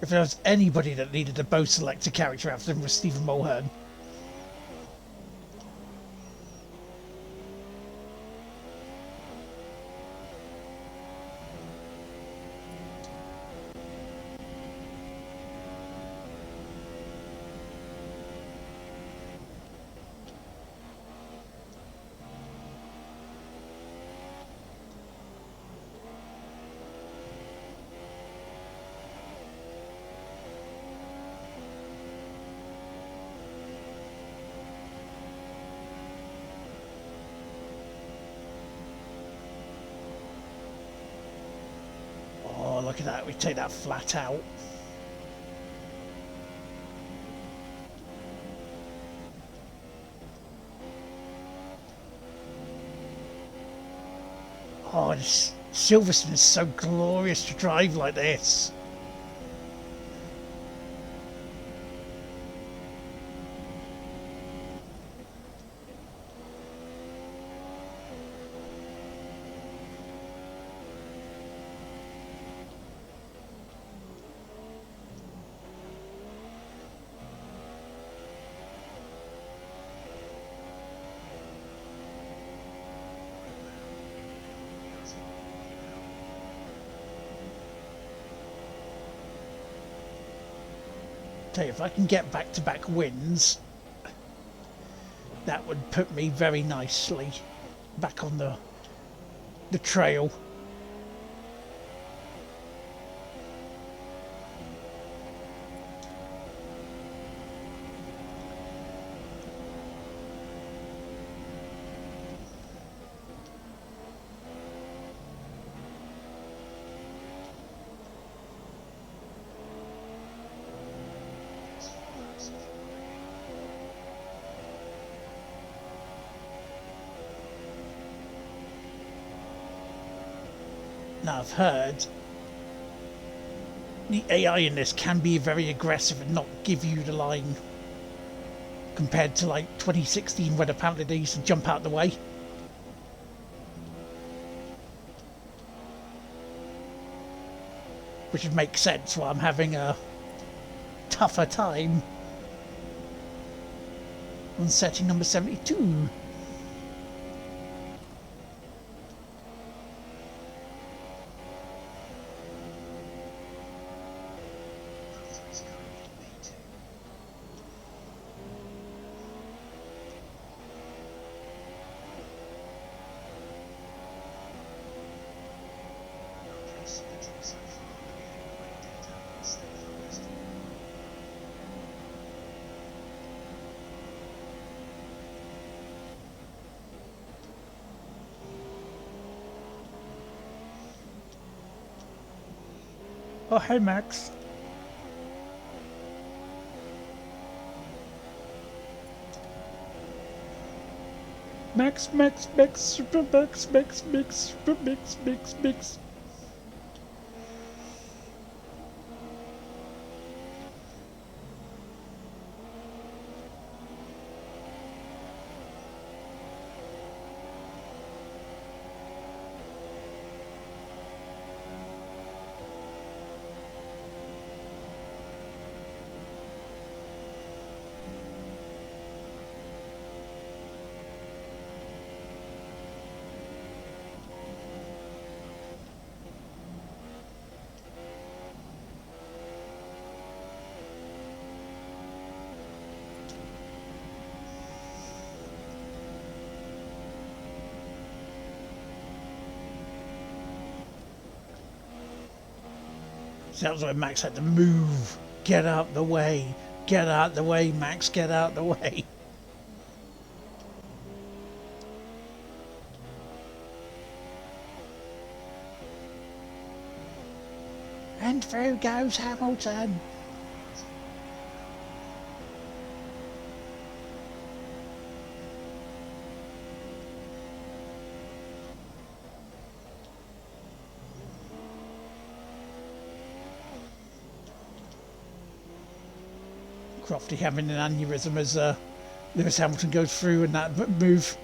If there was anybody that needed a bow selector character after him, it was Stephen Mulhern. Oh, look at that. We take that flat out. Oh, this Silverstone is so glorious to drive like this. Tell you, if I can get back-to-back wins, that would put me very nicely back on the trail. Now I've heard the AI in this can be very aggressive and not give you the line compared to like 2016 when apparently they used to jump out the way. Which would make sense why I'm having a tougher time on setting number 72. Oh, hey, Max. Max, super Max. Sounds like Max had to move. Get out the way. Get out the way, Max. Get out the way. And through goes Hamilton. Crofty having an aneurysm as Lewis Hamilton goes through in that move.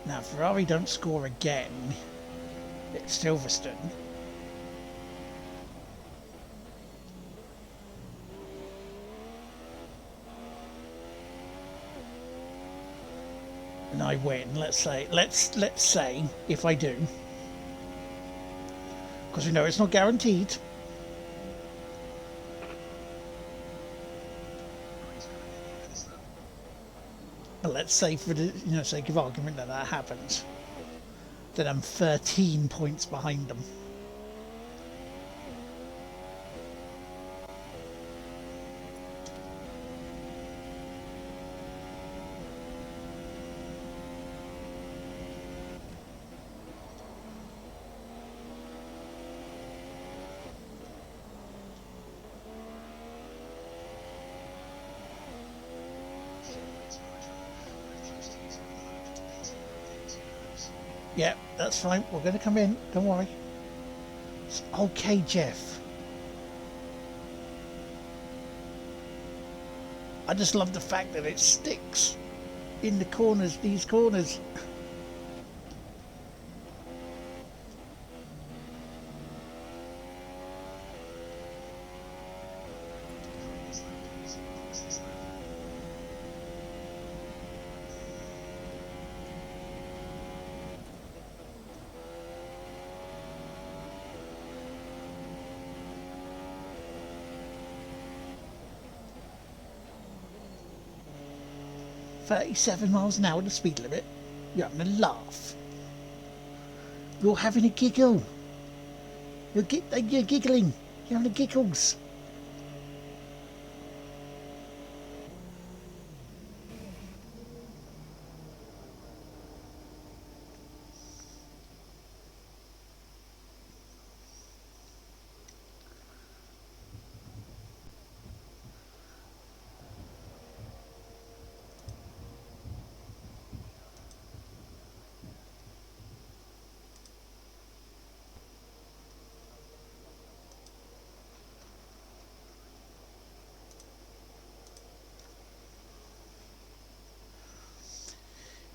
Now, if Ferrari don't score again, it's Silverstone. And I win. Let's say if I do, because we know it's not guaranteed. But let's say, for the sake of argument, that happens, then I'm 13 points behind them. Yeah, that's fine. We're going to come in. Don't worry. It's okay, Jeff. I just love the fact that it sticks in the corners, these corners. Previous lap, please. Across this lap. 37 miles an hour the speed limit. You're having a laugh. You're having a giggle. You're giggling. You're having a giggles.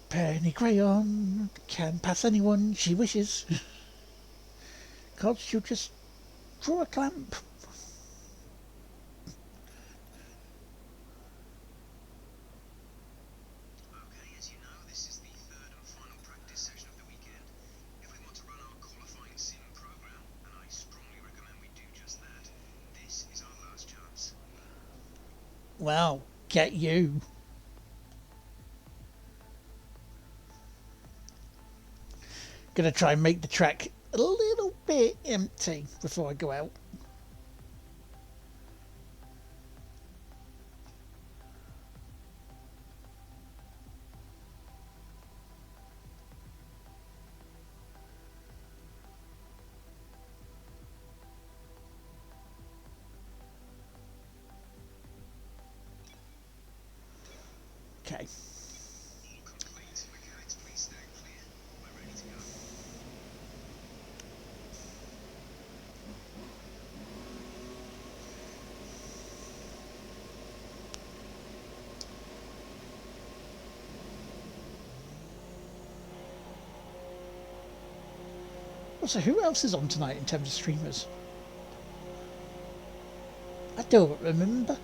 Penny Crayon can pass anyone she wishes. Can't you just draw a clamp? Okay, as you know, this is the third and final practice session of the weekend. If we want to run our qualifying sim program, and I strongly recommend we do just that, this is our last chance. Well, get you. Gonna try and make the track a little bit empty before I go out. Okay. All complete. Mechanics, please stand clear. We're ready to go. So who else is on tonight in terms of streamers? I don't remember.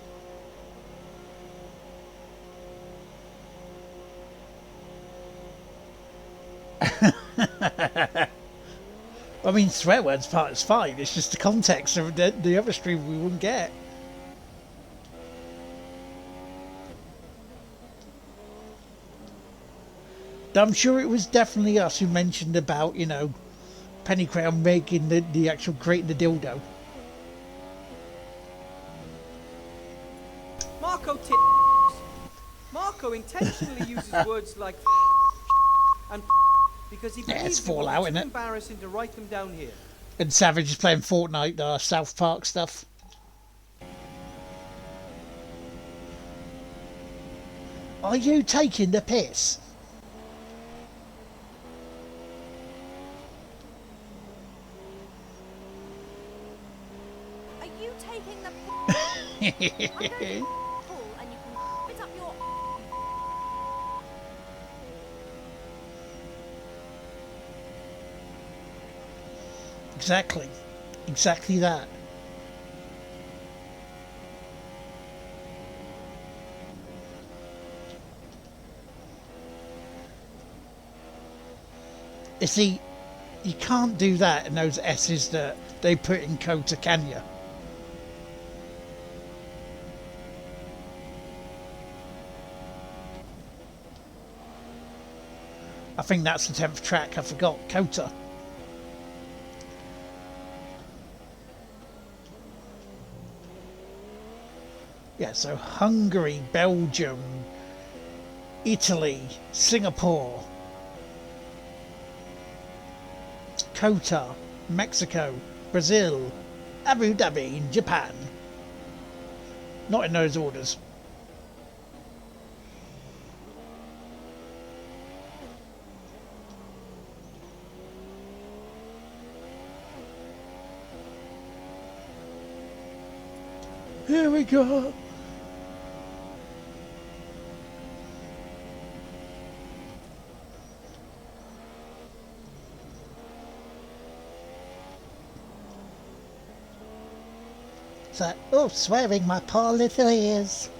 I mean, swear words part is fine. It's just the context of the other stream we wouldn't get. I'm sure it was definitely us who mentioned about, you know, Penny Crown making the actual creating the dildo. Marco intentionally uses words like and because he Yeah, it's believes it would Fallout, be too innit? embarrassing to write them down here. And Savage is playing Fortnite, South Park stuff. Are you taking the piss? Are you taking the I'm going to full and you can put up your Exactly. Exactly that. You see, you can't do that in those S's that they put in Kota, can you? I think that's the 10th track, I forgot. Kota. Yeah, so Hungary, Belgium, Italy, Singapore, Kota, Mexico, Brazil, Abu Dhabi, and Japan. Not in those orders. Here we go. So, oh, swearing my poor little ears.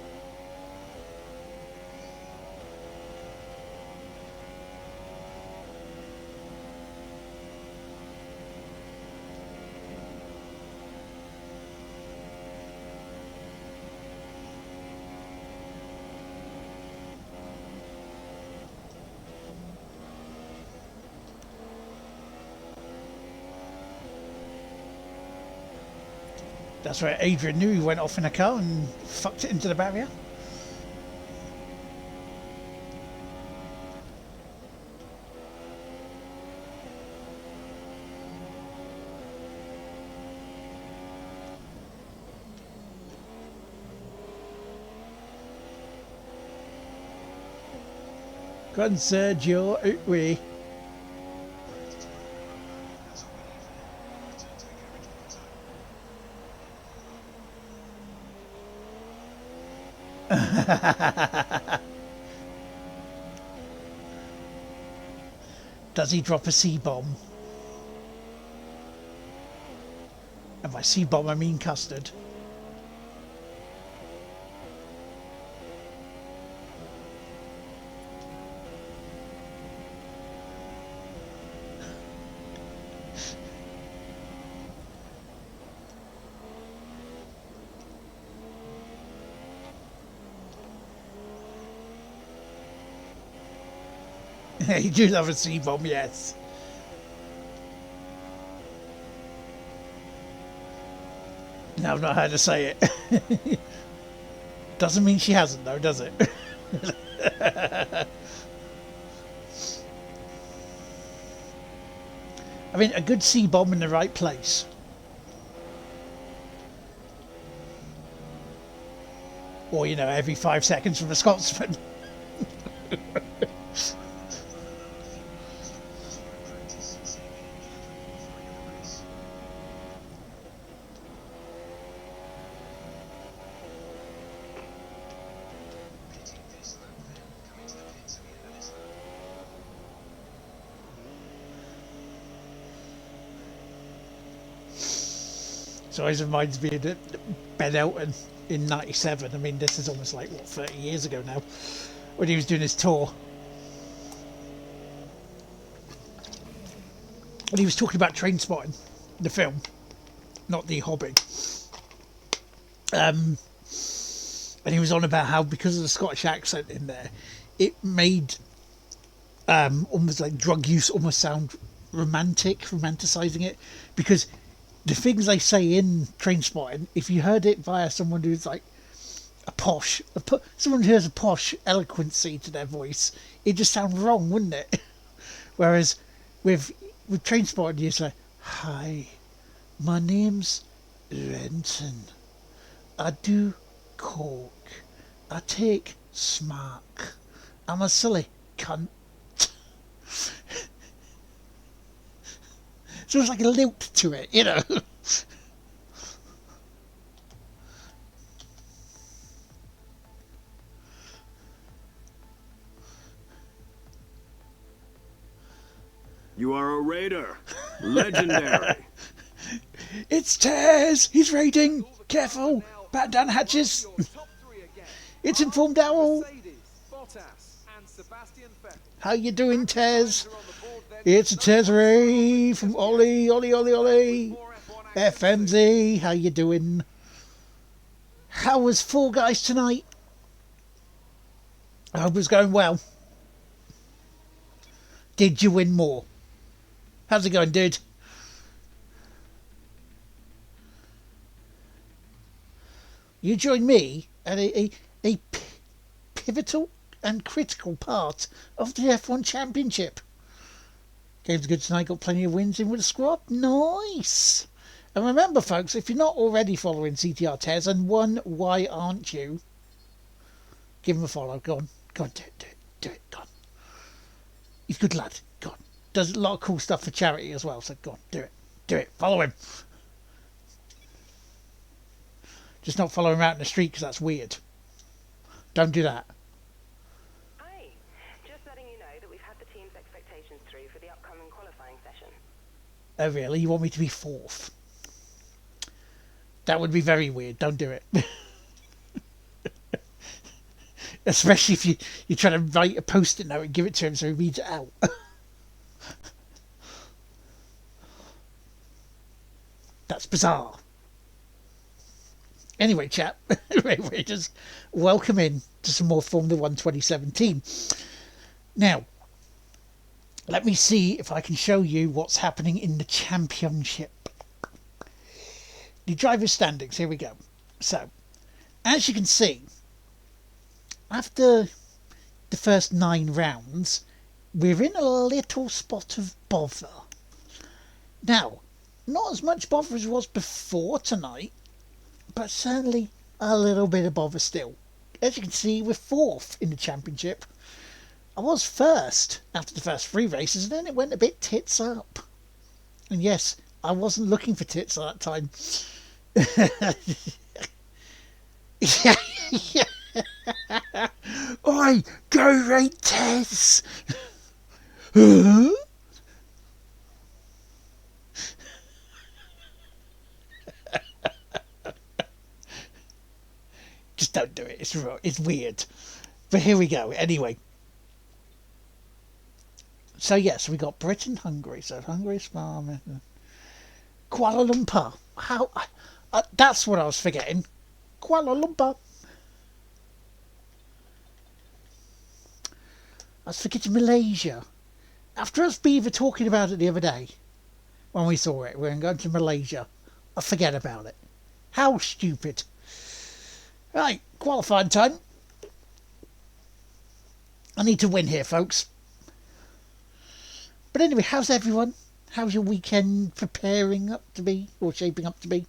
That's where Adrian knew he went off in a car and fucked it into the barrier. Go on, Sergio, out way. Does he drop a C-bomb? And by C-bomb I mean custard. You do love a C-bomb, yes. Now I've not heard her say it. Doesn't mean she hasn't though, does it? I mean, a good C-bomb in the right place. Or, you know, every 5 seconds from a Scotsman. So it always reminds me of Ben Elton in '97. I mean, this is almost like, what, 30 years ago now, when he was doing his tour. And he was talking about Trainspotting, the film, not the Hobbit. And he was on about how, because of the Scottish accent in there, it made almost like drug use almost sound romanticising it, because the things they say in Trainspotting, if you heard it via someone who's like someone who has a posh eloquency to their voice, it just sounds wrong, wouldn't it? Whereas with Trainspotting, you say, "Hi, my name's Renton. I do coke. I take smack. I'm a silly cunt." So it's like a lilt to it, you know. You are a raider. Legendary. It's Tez. He's raiding. Careful. Batten down hatches. It's informed owl. How you doing, Tez? It's a Tez Ray from Ollie. FMZ. How you doing? How was Fall Guys tonight? I hope it was going well. Did you win more? How's it going, dude? You joined me at a pivotal and critical part of the F1 Championship. Game's good tonight, got plenty of wins in with the squad. Nice! And remember, folks, if you're not already following CTR Tez and won, why aren't you? Give him a follow. Go on, do it, go on. He's a good lad. Go on. Does a lot of cool stuff for charity as well, so go on, do it. Follow him. Just not follow him out in the street because that's weird. Don't do that. Hi. Just letting you know that we've had the team's expectations through for the upcoming qualifying session. Oh really? You want me to be 4th? That would be very weird. Don't do it. Especially if you're trying to write a post-it note and give it to him so he reads it out. That's bizarre. Anyway, chap, we're just welcome in to some more Formula 1 2017. Now, let me see if I can show you what's happening in the championship. The driver's standings, here we go. So, as you can see, after the first 9 rounds, we're in a little spot of bother. Now, not as much bother as was before tonight, but certainly a little bit of bother still. As you can see, we're 4th in the championship. I was 1st after the first 3 races, and then it went a bit tits up. And yes, I wasn't looking for tits at that time. Oi, go rate Tess! Huh? Just don't do it. It's weird. But here we go. Anyway. So yes, we got Britain, Hungary. So Hungary, Spa, Kuala Lumpur. How? That's what I was forgetting. Kuala Lumpur. I was forgetting Malaysia. After us Beaver talking about it the other day, when we saw it, we're going to Malaysia. I forget about it. How stupid. Right, qualifying time. I need to win here, folks. But anyway, how's everyone? How's your weekend preparing up to be, or shaping up to be?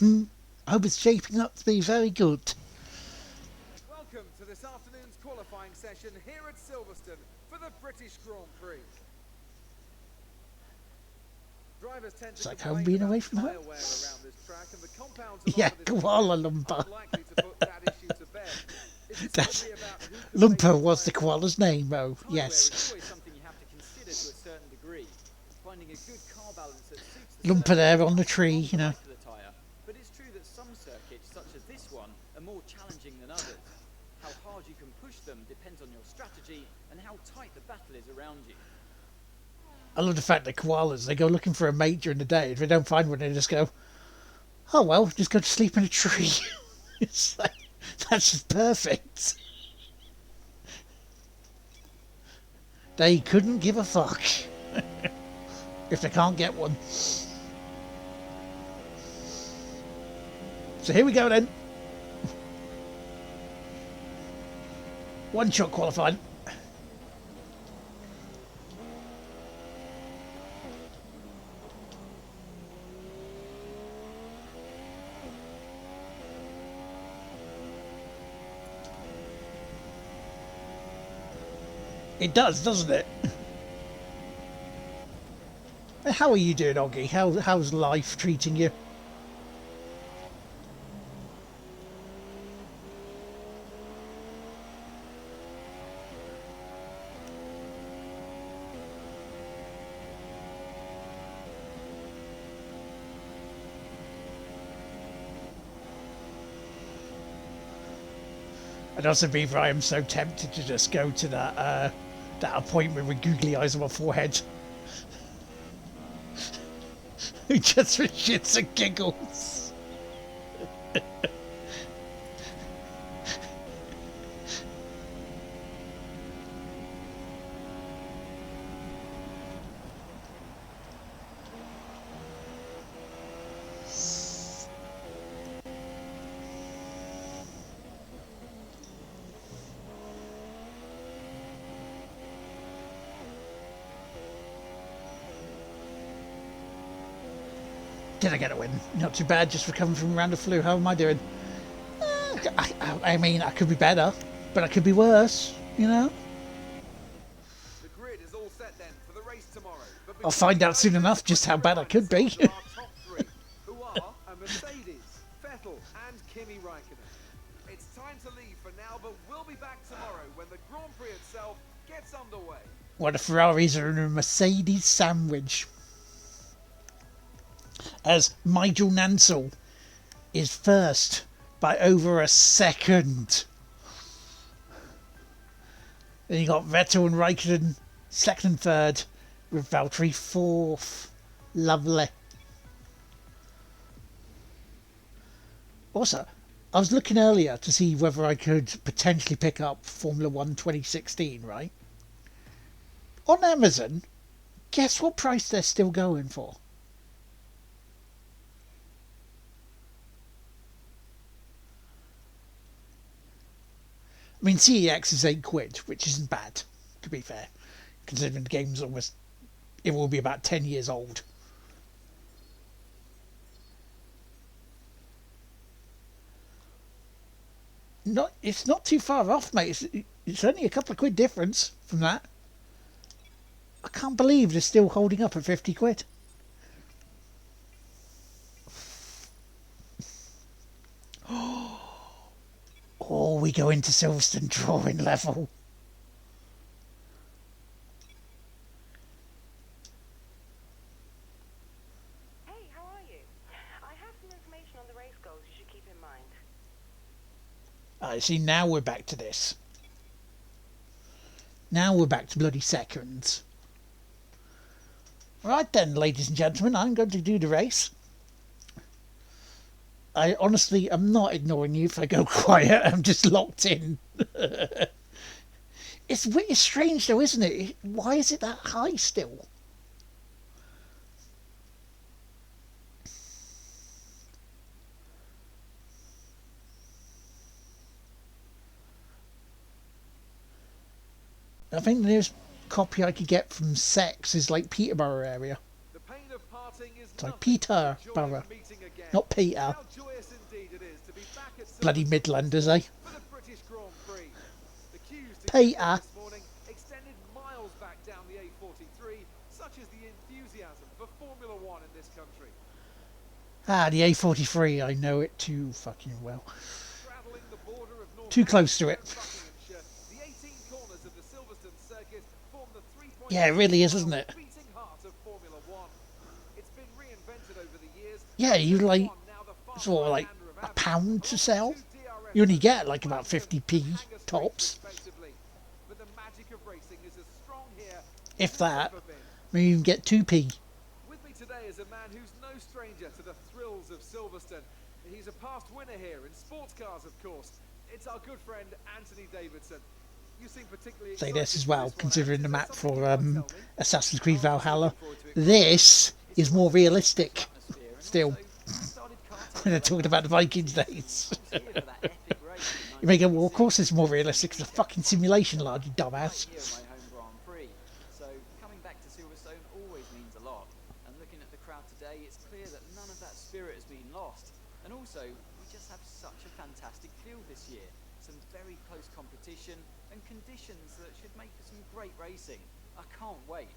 I hope it's shaping up to be very good. Welcome to this afternoon's qualifying session here at Silverstone for the British Grand Prix. Drivers tend to It's like home being away from home. around this track, and the compounds along Yeah, this Kuala Lumpur. unlikely to put that issue to bed. It's That's, simply about who can Lumpur make was the time. koala's name, though. Tyre wear Yes. is always something you have to consider to a certain degree. Finding a good car balance that suits the Lumpur there on the tree, you know. to the tyre. But it's true that some circuits, such as this one, are more challenging than others. How hard you can push them depends on your strategy and how tight the battle is around you. I love the fact that koalas, they go looking for a mate during the day. If they don't find one, they just go, oh well, just go to sleep in a tree. It's like, that's just perfect. They couldn't give a fuck if they can't get one. So here we go then. One shot qualifying. It does, doesn't it? How are you doing, Oggy? How's life treating you? And also, Beaver, I am so tempted to just go to that appointment with googly eyes on my forehead. Just for shits and giggles. Did I get a win? Not too bad, just recovering from a round of flu. How am I doing? I mean, I could be better, but I could be worse, you know? The grid is all set then for the race. race tomorrow. But I'll find out soon enough just how bad I could be. Our top three, who are a Mercedes, Vettel, and Kimi Raikkonen. It's time to leave for now, but we'll be back tomorrow when the Grand Prix itself gets underway. Well, the Ferraris are in a Mercedes sandwich. As Nigel Mansell is first by over a second. Then you got Vettel and Raikkonen second and third, with Valtteri fourth. Lovely. Also, I was looking earlier to see whether I could potentially pick up Formula 1 2016, right? On Amazon, guess what price they're still going for? I mean, CEX is £8, which isn't bad, to be fair, considering the game's almost, it will be about 10 years old. It's not too far off, mate. It's only a couple of quid difference from that. I can't believe they're still holding up at £50. Oh, we go into Silverstone drawing level. Hey, how are you? I have some information on the race goals you should keep in mind. I see, now we're back to this. Now we're back to bloody seconds. Right then, ladies and gentlemen, I'm going to do the race. I honestly am not ignoring you if I go quiet. I'm just locked in. It's strange though, isn't it? Why is it that high still? I think the nearest copy I could get from Sex is like Peterborough area. The pain of parting is It's like nothing but the joy Peterborough, of meeting again. not Peter. How joyous indeed it is to be back at Bloody Silverstone Midlanders, eh? for the British Grand Prix. The queues to Peter. get there this morning extended miles back down the A43, such is the enthusiasm for Formula One in this country. Ah, the A43, I know it too fucking well. Straddling the border of North Too close to it. Buckinghamshire, the 18 corners of the Silverstone circuit form the 3.5 Yeah, it really is, isn't it? beating heart of Formula One. It's been reinvented over the years. Yeah, you like, Now the fast sort of like right-hander of a Abbott, pound to sell. two DRS You only get like about 50p Angus tops, races respectively. But the magic of racing is as strong here if as that. it's ever been. Maybe you can get 2p. With me today is a man who's no stranger to the thrills of Silverstone. He's a past winner here in sports cars, of course. It's our good friend Anthony Davidson. You seem particularly Say excited this as for well, this one, considering the Ant. Is there map something for you can tell me? Assassin's Creed Valhalla. This is more realistic still. When they're talking about the Vikings days. You may go, well, of course it's more realistic. It's a fucking simulation, lad, you dumbass. Here at my home Grand Prix. So coming back to Silverstone always means a lot. And looking at the crowd today, it's clear that none of that spirit has been lost. And also, we just have such a fantastic field this year. Some very close competition and conditions that should make for some great racing. I can't wait.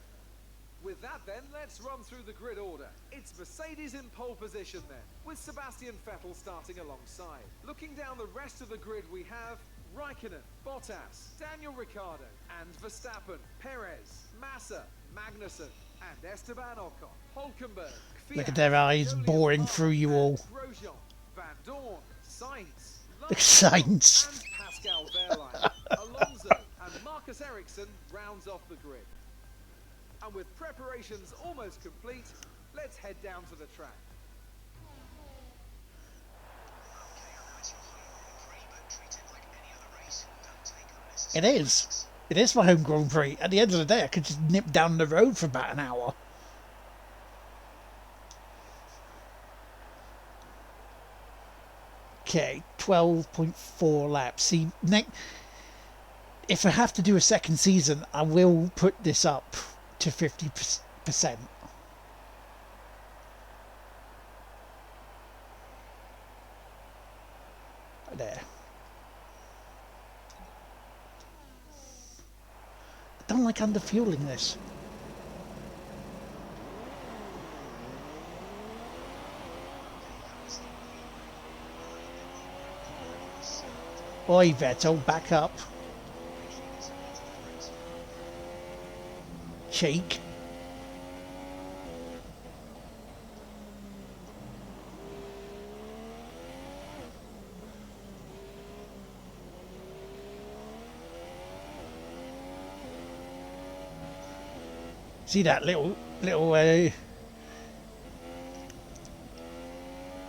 With that then, let's run through the grid order. It's Mercedes in pole position then, with Sebastian Vettel starting alongside. Looking down the rest of the grid we have Raikkonen, Bottas, Daniel Ricciardo and Verstappen, Perez, Massa, Magnussen and Esteban Ocon, Hulkenberg, Look at their eyes boring through you all. Grosjean, Van Dorn, Sainz, Look at Sainz. and Pascal Wehrlein. Alonso and Marcus Ericsson rounds off the grid. And with preparations almost complete, let's head down to the track. It is. It is my home Grand Prix. At the end of the day, I could just nip down the road for about an hour. Okay, 12.4 laps. See, if I have to do a second season, I will put this up to 50%. There. I don't like underfueling this. Oi, Vettel, back up. Cheek. See that little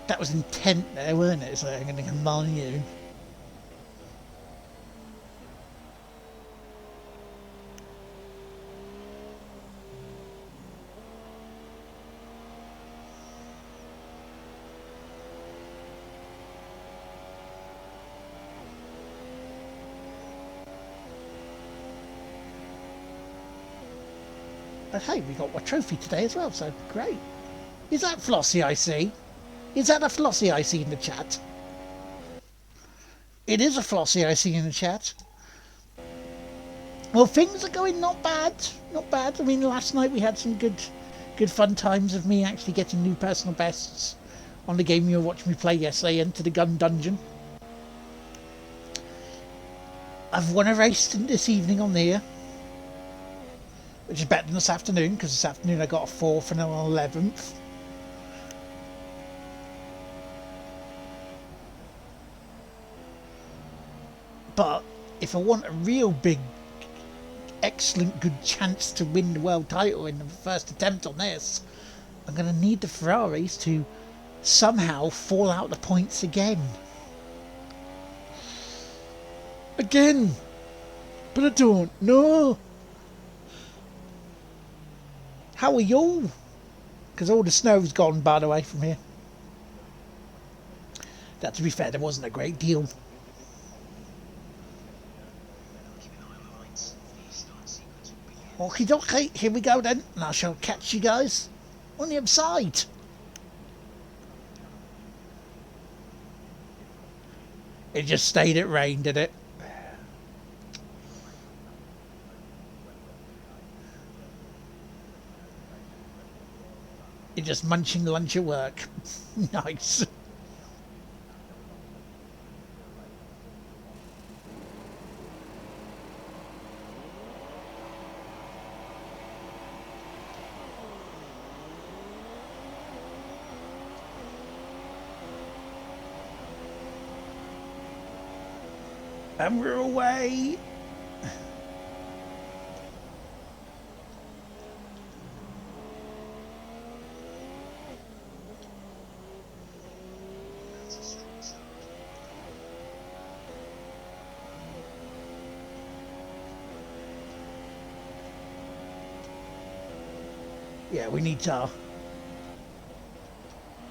that was intent there, weren't it? So I'm going to command you. But hey, we got a trophy today as well, so great. Is that Flossie I see? Is that a Flossie I see in the chat? It is a Flossie I see in the chat. Well, things are going not bad. Not bad. I mean, last night we had some good fun times of me actually getting new personal bests on the game you were watching me play yesterday, Enter the Gun Dungeon. I've won a race this evening on there, which is better than this afternoon, because this afternoon I got a 4th and an 11th. But if I want a real big, excellent, good chance to win the world title in the first attempt on this, I'm going to need the Ferraris to somehow fall out the points again. Again! But I don't know. How are you? Because all the snow's gone, by the way, from here. That, to be fair, there wasn't a great deal. Okie dokie, here we go then, and I shall catch you guys on the other side. It just stayed at rain, did it? You're just munching lunch at work. Nice. And we're away. Yeah, we need to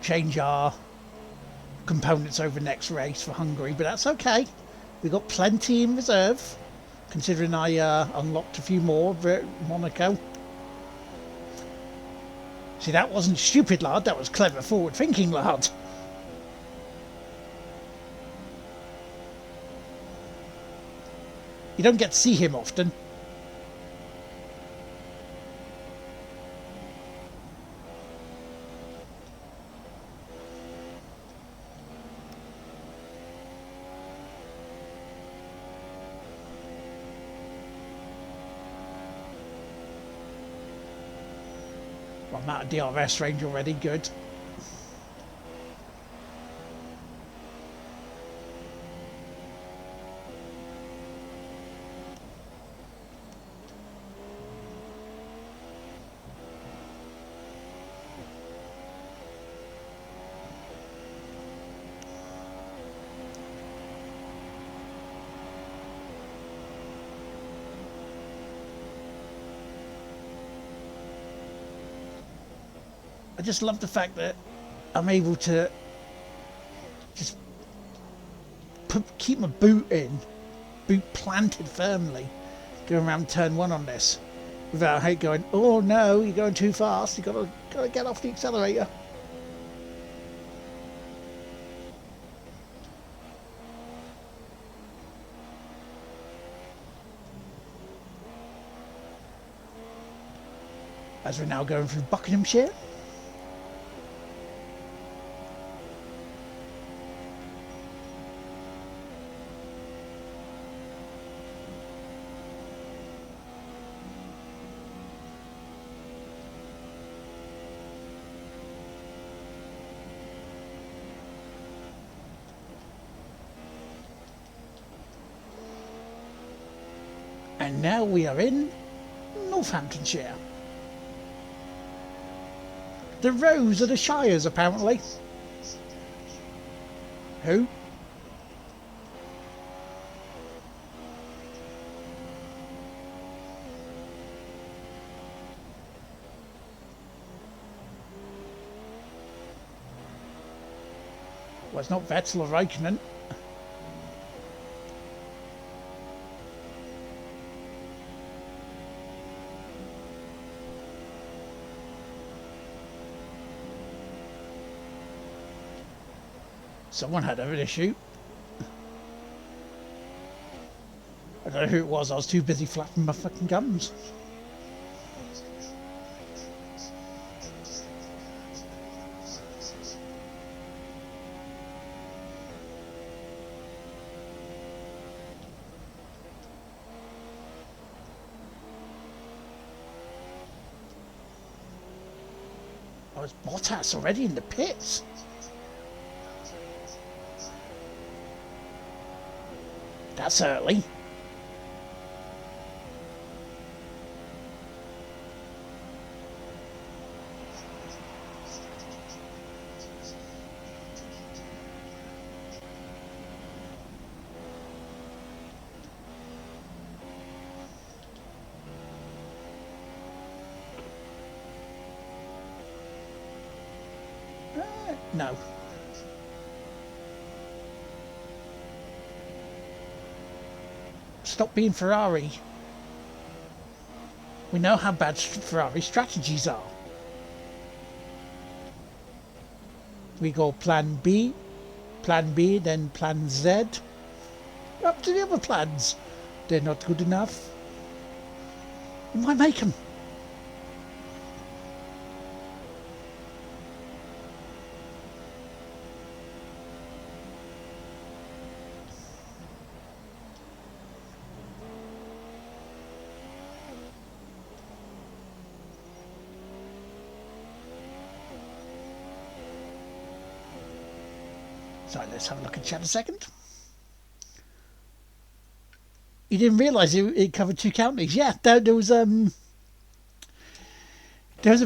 change our components over next race for Hungary, but that's okay. We've got plenty in reserve, considering I unlocked a few more for Monaco. See, that wasn't stupid, Lard. That was clever, forward-thinking, Lard. You don't get to see him often. Well, I'm out of DRS range already, good. I just love the fact that I'm able to just keep my boot planted firmly, going around turn 1 on this, without hate going, oh no, you're going too fast, you gotta get off the accelerator. As we're now going through Buckinghamshire. And now we are in Northamptonshire. The Rose of the Shires, apparently. Who? Well, it's not Vettel or Raikkonen. Someone had an issue. I don't know who it was, I was too busy flapping my fucking gums. Oh, it's Bottas already in the pits. That's early. No. Stop being Ferrari. We know how bad Ferrari strategies are. We go plan B, then plan Z. Up to the other plans. They're not good enough. Why make them? So let's have a look at chat a second. You didn't realise it covered 2 counties. Yeah, there was a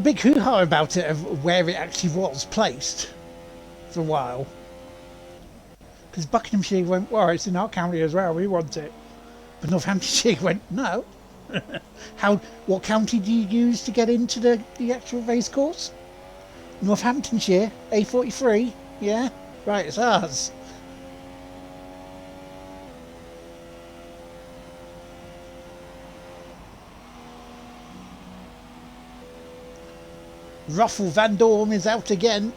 big hoo-ha about it of where it actually was placed for a while. Because Buckinghamshire went, well, it's in our county as well, we want it. But Northamptonshire went, no. What county do you use to get into the actual race course? Northamptonshire, A43, yeah. Right, it's ours. Ruffle Van Dorn is out again.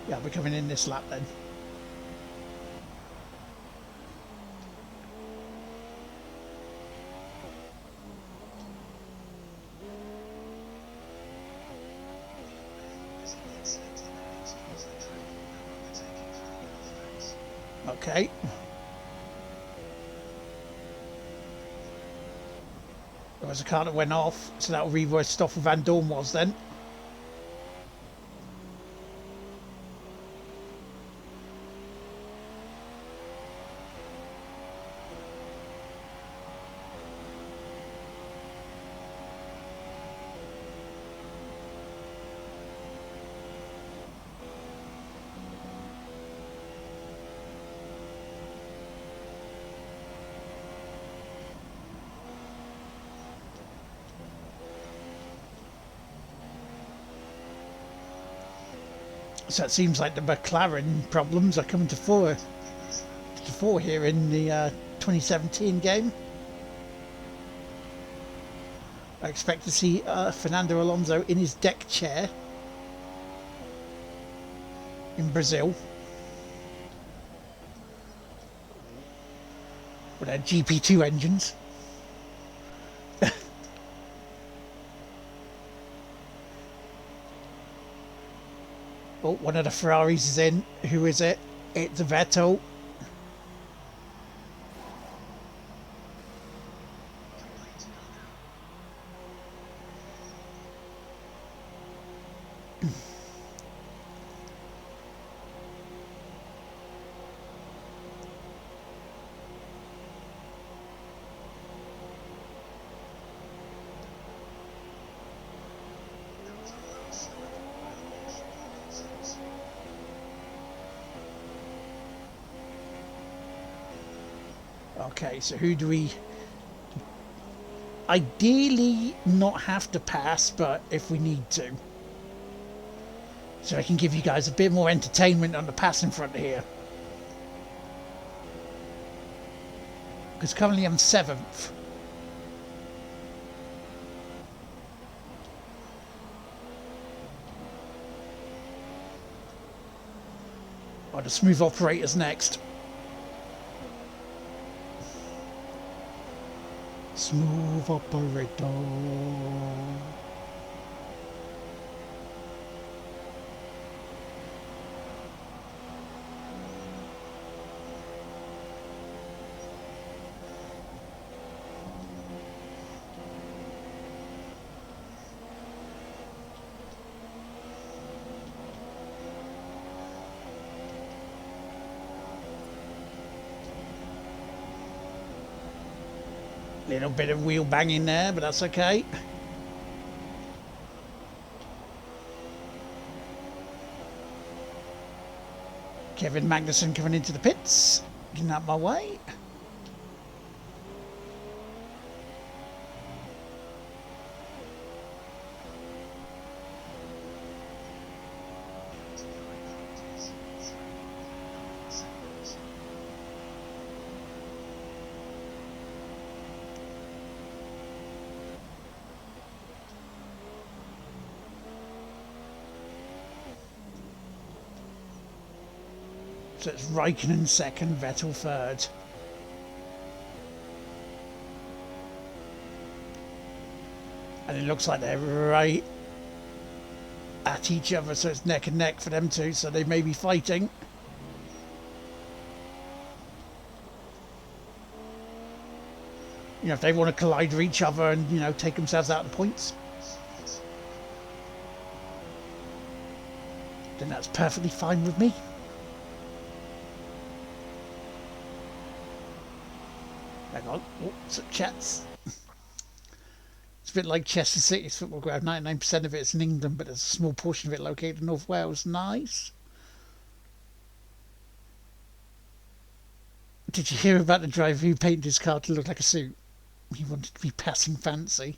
Yeah, we're coming in this lap then. Okay. There was a car that went off, so that'll be where Stoffel Van Dorn was then. So it seems like the McLaren problems are coming to fore here in the 2017 game. I expect to see Fernando Alonso in his deck chair in Brazil with their GP2 engines. Oh, one of the Ferraris is in. Who is it? It's Vettel. Okay, so who do we ideally not have to pass, but if we need to. So I can give you guys a bit more entertainment on the passing front here. Because currently I'm 7th. Oh, the smooth operator's next. Smooth operator. Little bit of wheel banging there, but that's okay. Kevin Magnussen coming into the pits, getting out my way. So it's Raikkonen second, Vettel third. And it looks like they're right at each other, so it's neck and neck for them two, so they may be fighting. You know, if they want to collide with each other and, you know, take themselves out of the points, then that's perfectly fine with me. Hang on, oh, some chats. It's a bit like Chester City's football ground. 99% of it is in England, but there's a small portion of it located in North Wales. Nice. Did you hear about the driver who painted his car to look like a suit? He wanted to be passing fancy.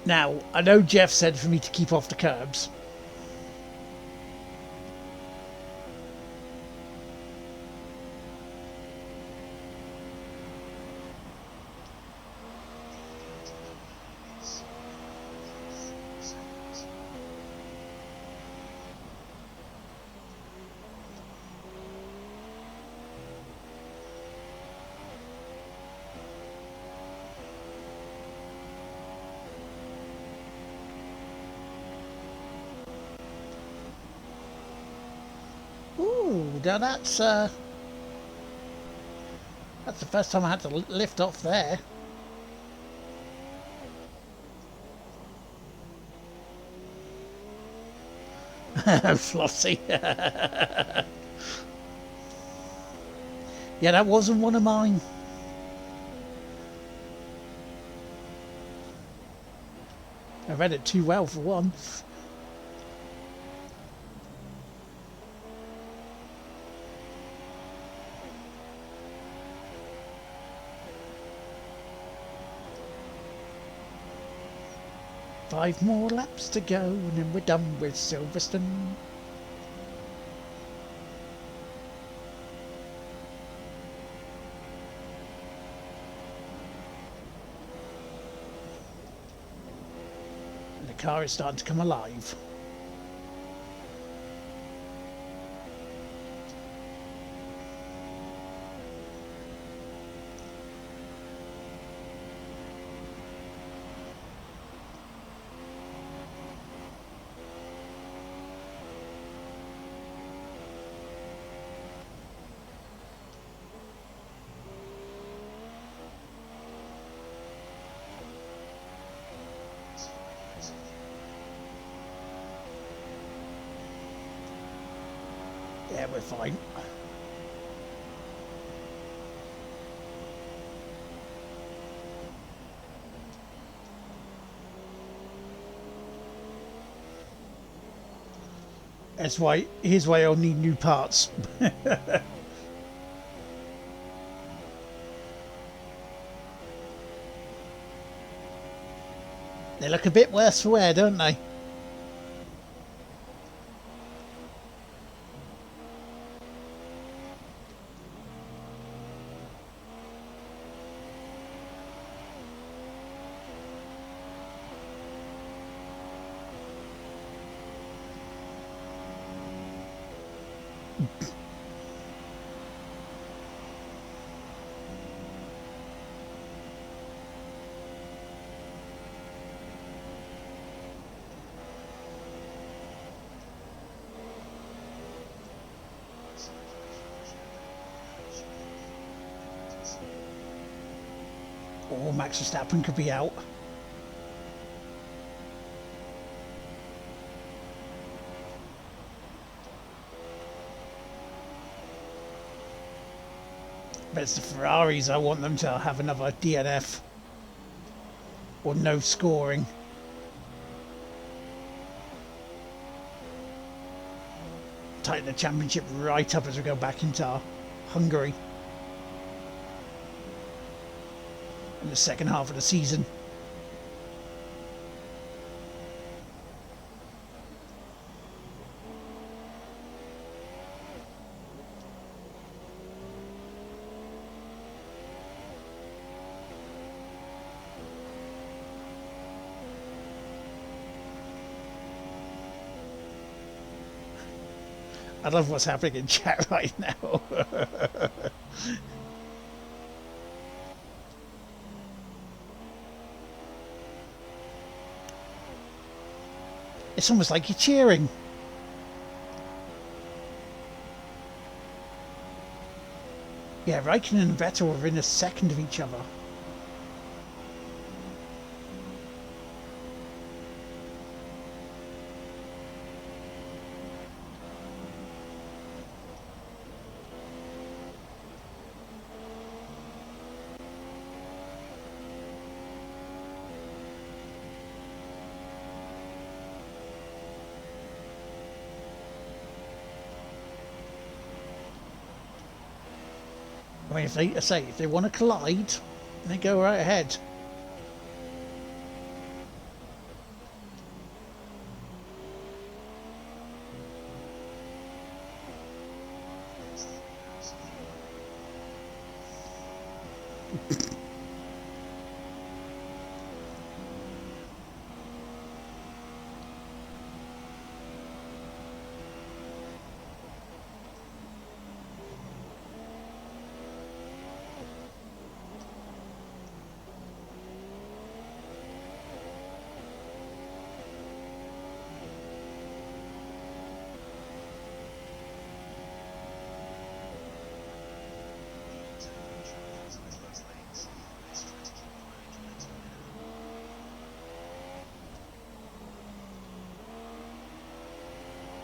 Now, I know Jeff said for me to keep off the curbs. Now that's the first time I had to lift off there. Flossie. Yeah, that wasn't one of mine. I read it too well for once. 5 more laps to go and then we're done with Silverstone. And the car is starting to come alive. Yeah, we're fine. Here's why I'll need new parts. They look a bit worse for wear, don't they? Or Max Verstappen could be out. But it's the Ferraris, I want them to have another DNF. Or no scoring. Tighten the championship right up as we go back into Hungary. In the second half of the season. I love what's happening in chat right now. It's almost like you're cheering. Yeah, Raikkonen and Vettel were within a second of each other. I mean, if they want to collide, they go right ahead.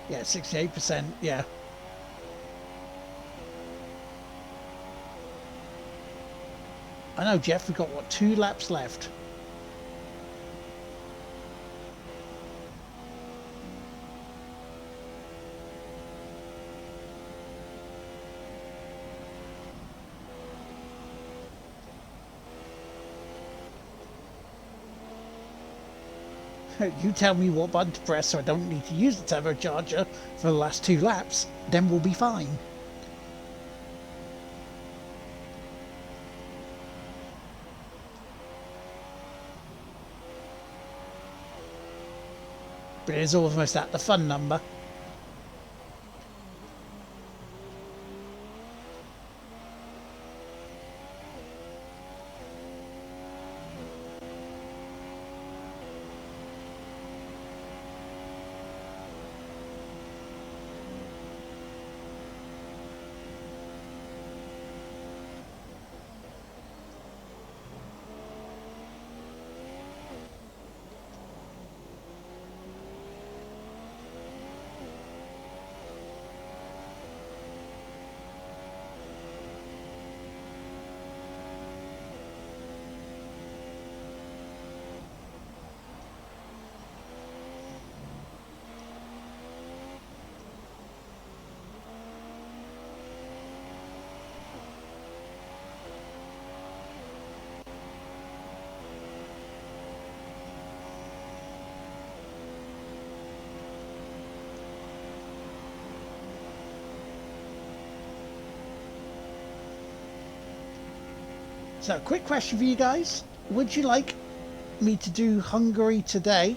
Yeah, 68%, yeah. I know, Jeff, we've got, what, 2 laps left? You tell me what button to press so I don't need to use the turbocharger for the last 2 laps, then we'll be fine. But it is almost at the fun number. So, quick question for you guys. Would you like me to do Hungary today?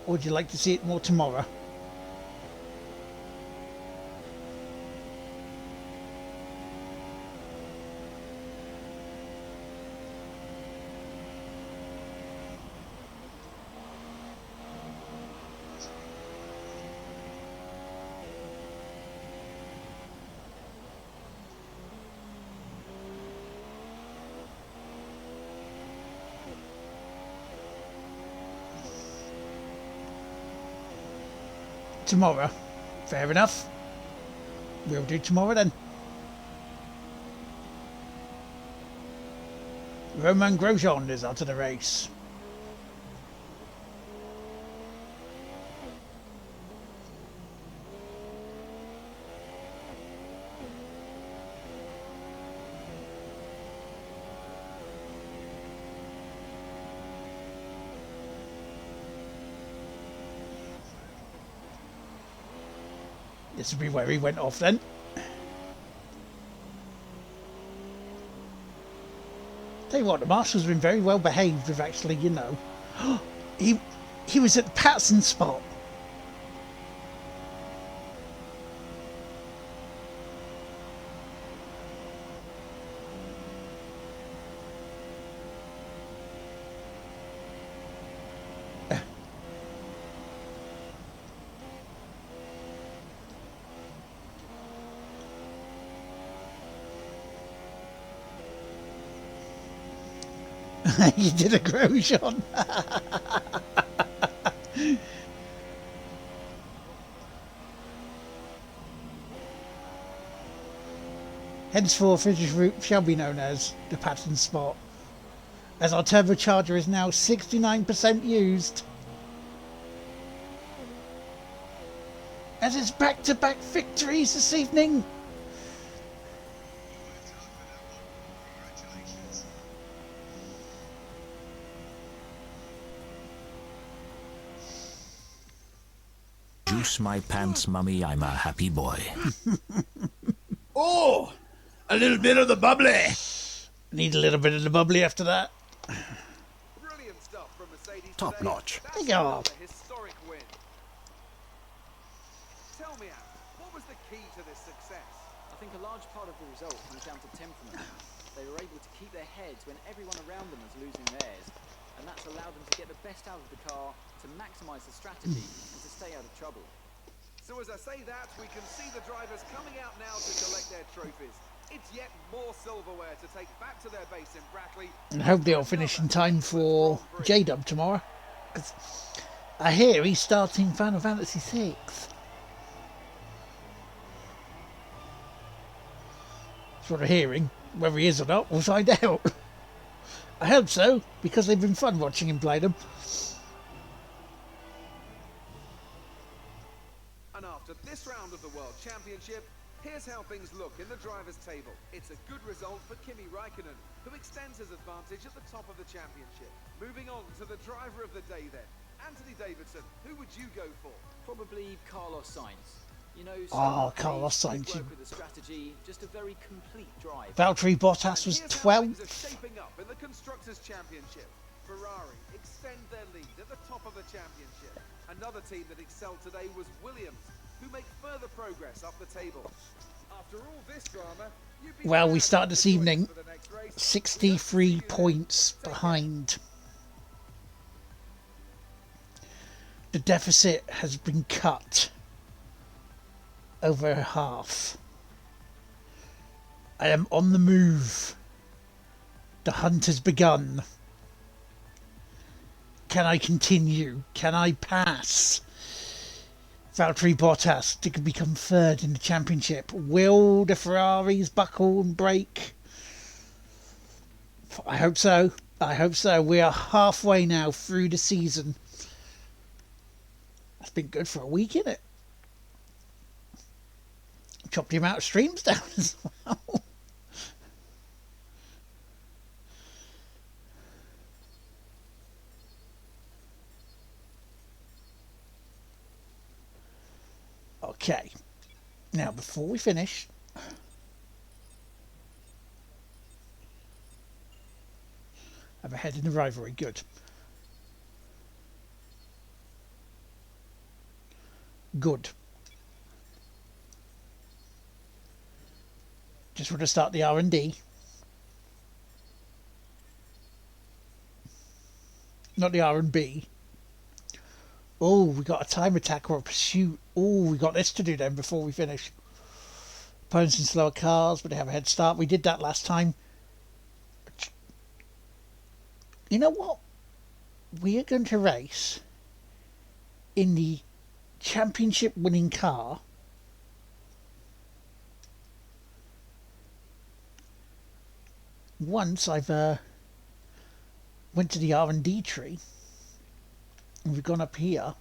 Or would you like to see it more tomorrow? Tomorrow. Fair enough. We'll do tomorrow then. Roman Grosjean is out of the race. This will be where he went off then. Tell you what, the marshal's been very well behaved with actually, you know. he was at the Patson spot. You did a Grosjean. Henceforth, this route shall be known as the Patton Spot, as our turbocharger is now 69% used. And it's back-to-back victories this evening. Juice my pants, mummy, I'm a happy boy. Oh, a little bit of the bubbly. Need a little bit of the bubbly after that. Brilliant stuff from Mercedes Top today. notch. That's Go. another historic win. Tell me, Al, what was the key to this success? I think a large part of the result comes down to temperament. They were able to keep their heads when everyone around them was losing theirs, and that's allowed them to get the best out of the car, to maximise the strategy, and to stay out of trouble. So as I say that, we can see the drivers coming out now to collect their trophies. It's yet more silverware to take back to their base in Brackley. And hope they'll finish in time for J-Dub tomorrow. 'Cause I hear he's starting Final Fantasy VI. That's what I'm hearing. Whether he is or not, we'll find out. I hope so, because they've been fun watching him play them. And after this round of the World Championship, here's how things look in the drivers' table. It's a good result for Kimi Räikkönen, who extends his advantage at the top of the championship. Moving on to the driver of the day then. Anthony Davidson, who would you go for? Probably Carlos Sainz. You know, Oh, slow Carlos pace, good Sainz. work with the strategy, just a very complete drive. Valtteri Bottas was And here's how things 12th. are shaping up in the Constructors' Championship. Ferrari extend their lead at the top of the championship. Another team that excelled today was Williams, who make further progress up the table. After all this drama, you'd be Well, we glad started to this join us evening for the next race. We hope to see 63 you there. points Take care. behind. The deficit has been cut over half. I am on the move. The hunt has begun. Can I continue? Can I pass Valtteri Bottas to become third in the championship? Will the Ferraris buckle and break? I hope so. I hope so. We are halfway now through the season. That's been good for a week, isn't it? Chopped the amount of streams down as well. Okay. Now, before we finish, I'm ahead in the rivalry. Good. Good. Just want to start the R&D. Not the R&B. Oh, we got a time attack or a pursuit. Oh, we got this to do then before we finish. Opponents in slower cars, but they have a head start. We did that last time. You know what? We are going to race in the championship winning car. Once I've went to the R&D tree, and we've gone up here,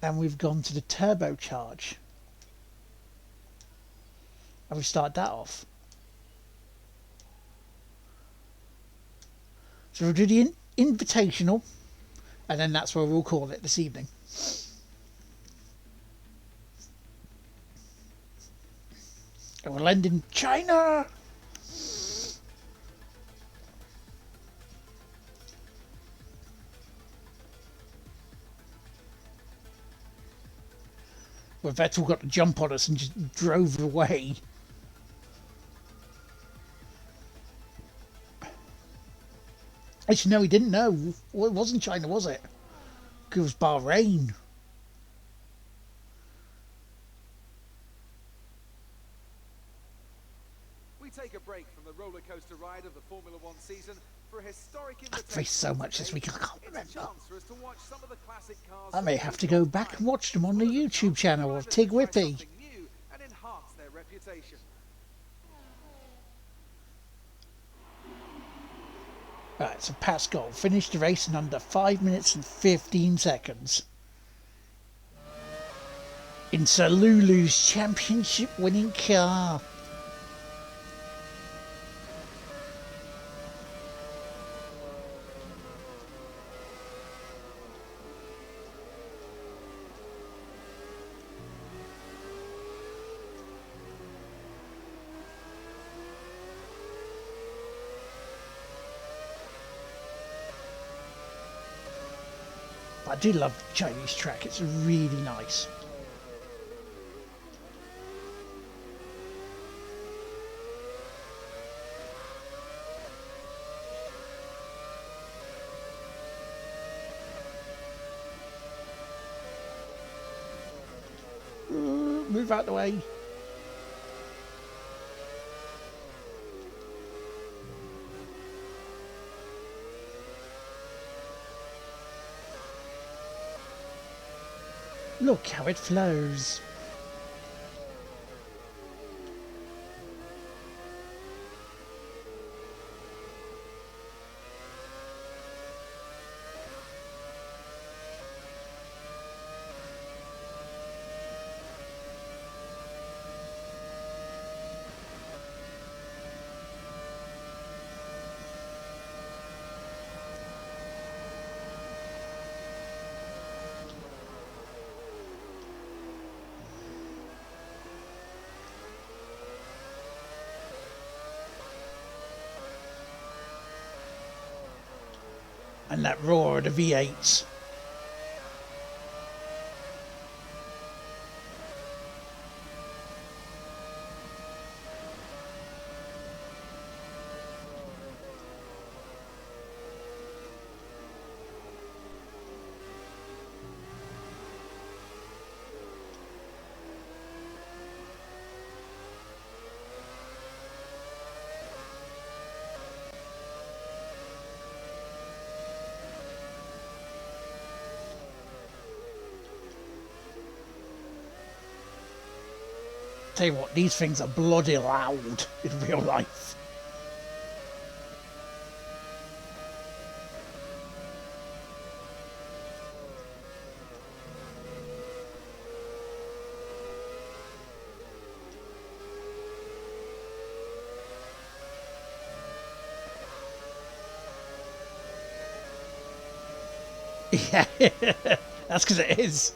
and we've gone to the turbocharge, and we start that off. So we'll do the invitational, and then that's where we'll call it this evening. And we'll end in China. Where Vettel got to jump on us and just drove away. Actually, no, he didn't know. Well, it wasn't China, was it? It was Bahrain. We take a break from the roller coaster ride of the Formula One season for a historic I've invitation. faced so much this week, I can't It's a remember. chance for us to watch some of the classic cars I may that have to we've go got back time. and watch them on the YouTube channel of Drivers Tig to try Whippy. something new and enhance their reputation. Right, so Pascal finished the race in under 5 minutes and 15 seconds. In Sir Lulu's championship winning car. I do love the Chinese track, it's really nice. Move out the way. Look how it flows. And that roar of the V8s. Tell you what, these things are bloody loud in real life. Yeah, that's because it is.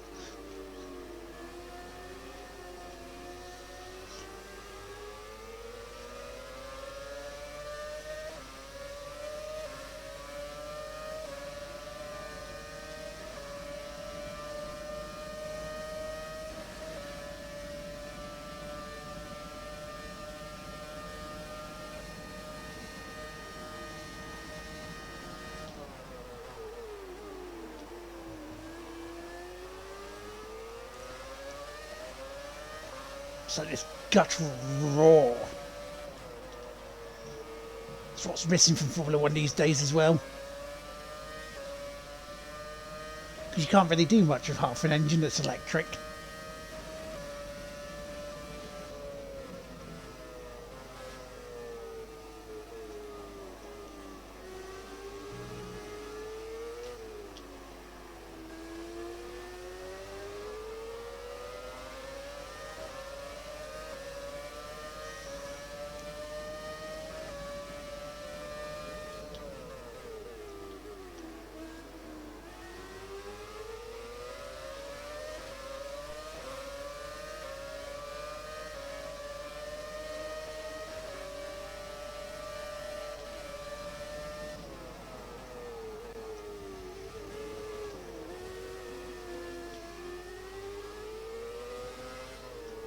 So this guttural roar. That's what's missing from Formula One these days as well. Because you can't really do much with half an engine that's electric.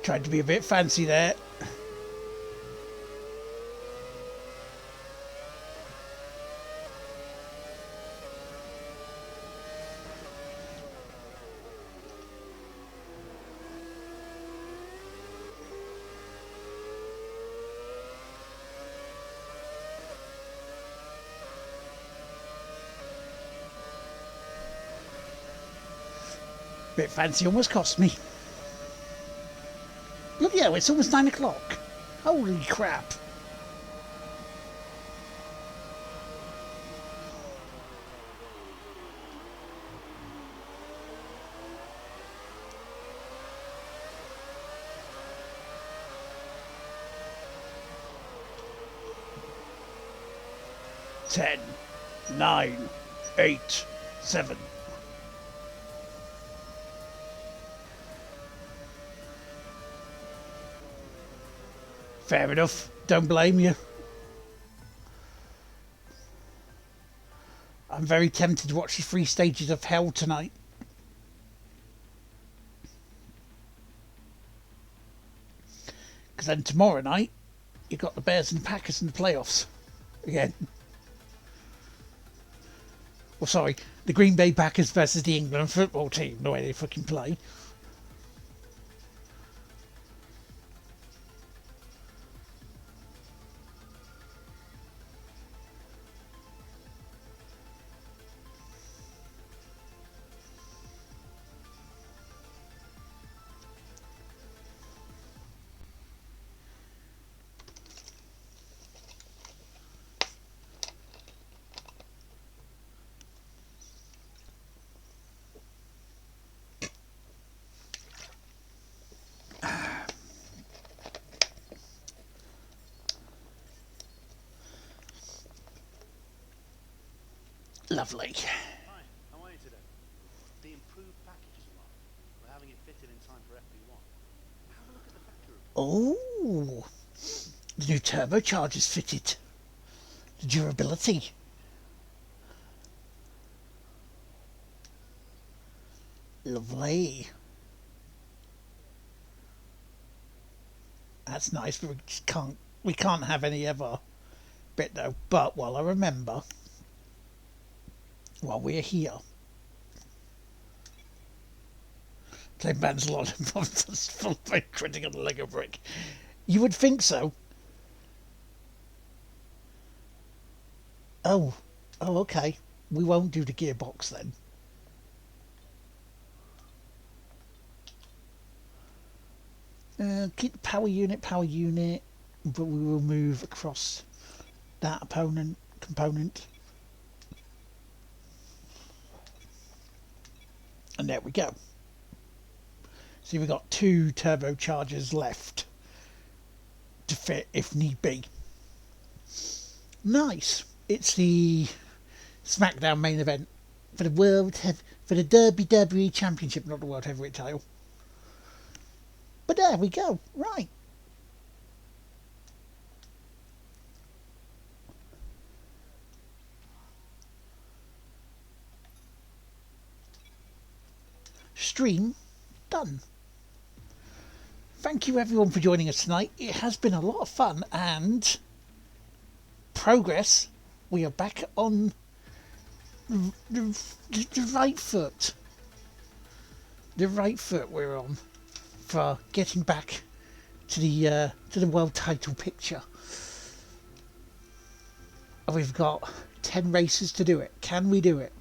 Tried to be a bit fancy there. Bit fancy almost cost me. Look, yeah, it's almost 9 o'clock. Holy crap. Ten, 9, 8, 7. Fair enough, don't blame you. I'm very tempted to watch the 3 stages of hell tonight. Because then tomorrow night, you've got the Bears and Packers in the playoffs. Again. Well, sorry, the Green Bay Packers versus the England football team, the way they fucking play. Lovely. Hi, how are you today? The improved package is arrived. We're having it fitted in time for FP1. Have a look at the factory report. Oh, the new turbocharger's fitted. The durability. Lovely. That's nice, but we can't have any other bit though. But while I remember, while we're here, playing bands a lot of monsters full by critical the Lego brick. You would think so. Oh, okay. We won't do the gearbox then. Keep the power unit, but we will move across that component. And there we go. See, we've got 2 turbochargers left to fit if need be. Nice. It's the SmackDown main event for the Derby WWE Championship, not the World Heavyweight title. But there we go. Right. Stream done. Thank you everyone for joining us tonight. It has been a lot of fun and progress. We are back on the right foot. The right foot we're on for getting back to the world title picture. And we've got 10 races to do it. Can we do it?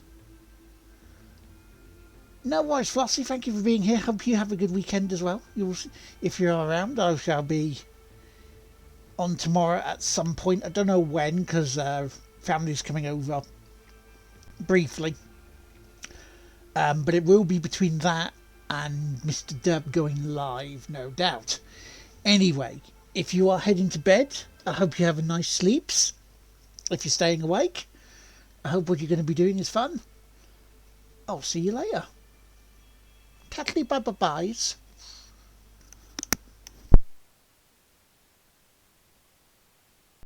No worries, Flossie. Thank you for being here. Hope you have a good weekend as well. If you're around, I shall be on tomorrow at some point. I don't know when, because family's coming over briefly. But it will be between that and Mr. Dub going live, no doubt. Anyway, if you are heading to bed, I hope you have a nice sleeps. If you're staying awake, I hope what you're going to be doing is fun. I'll see you later. Tattly bye-bye-byes.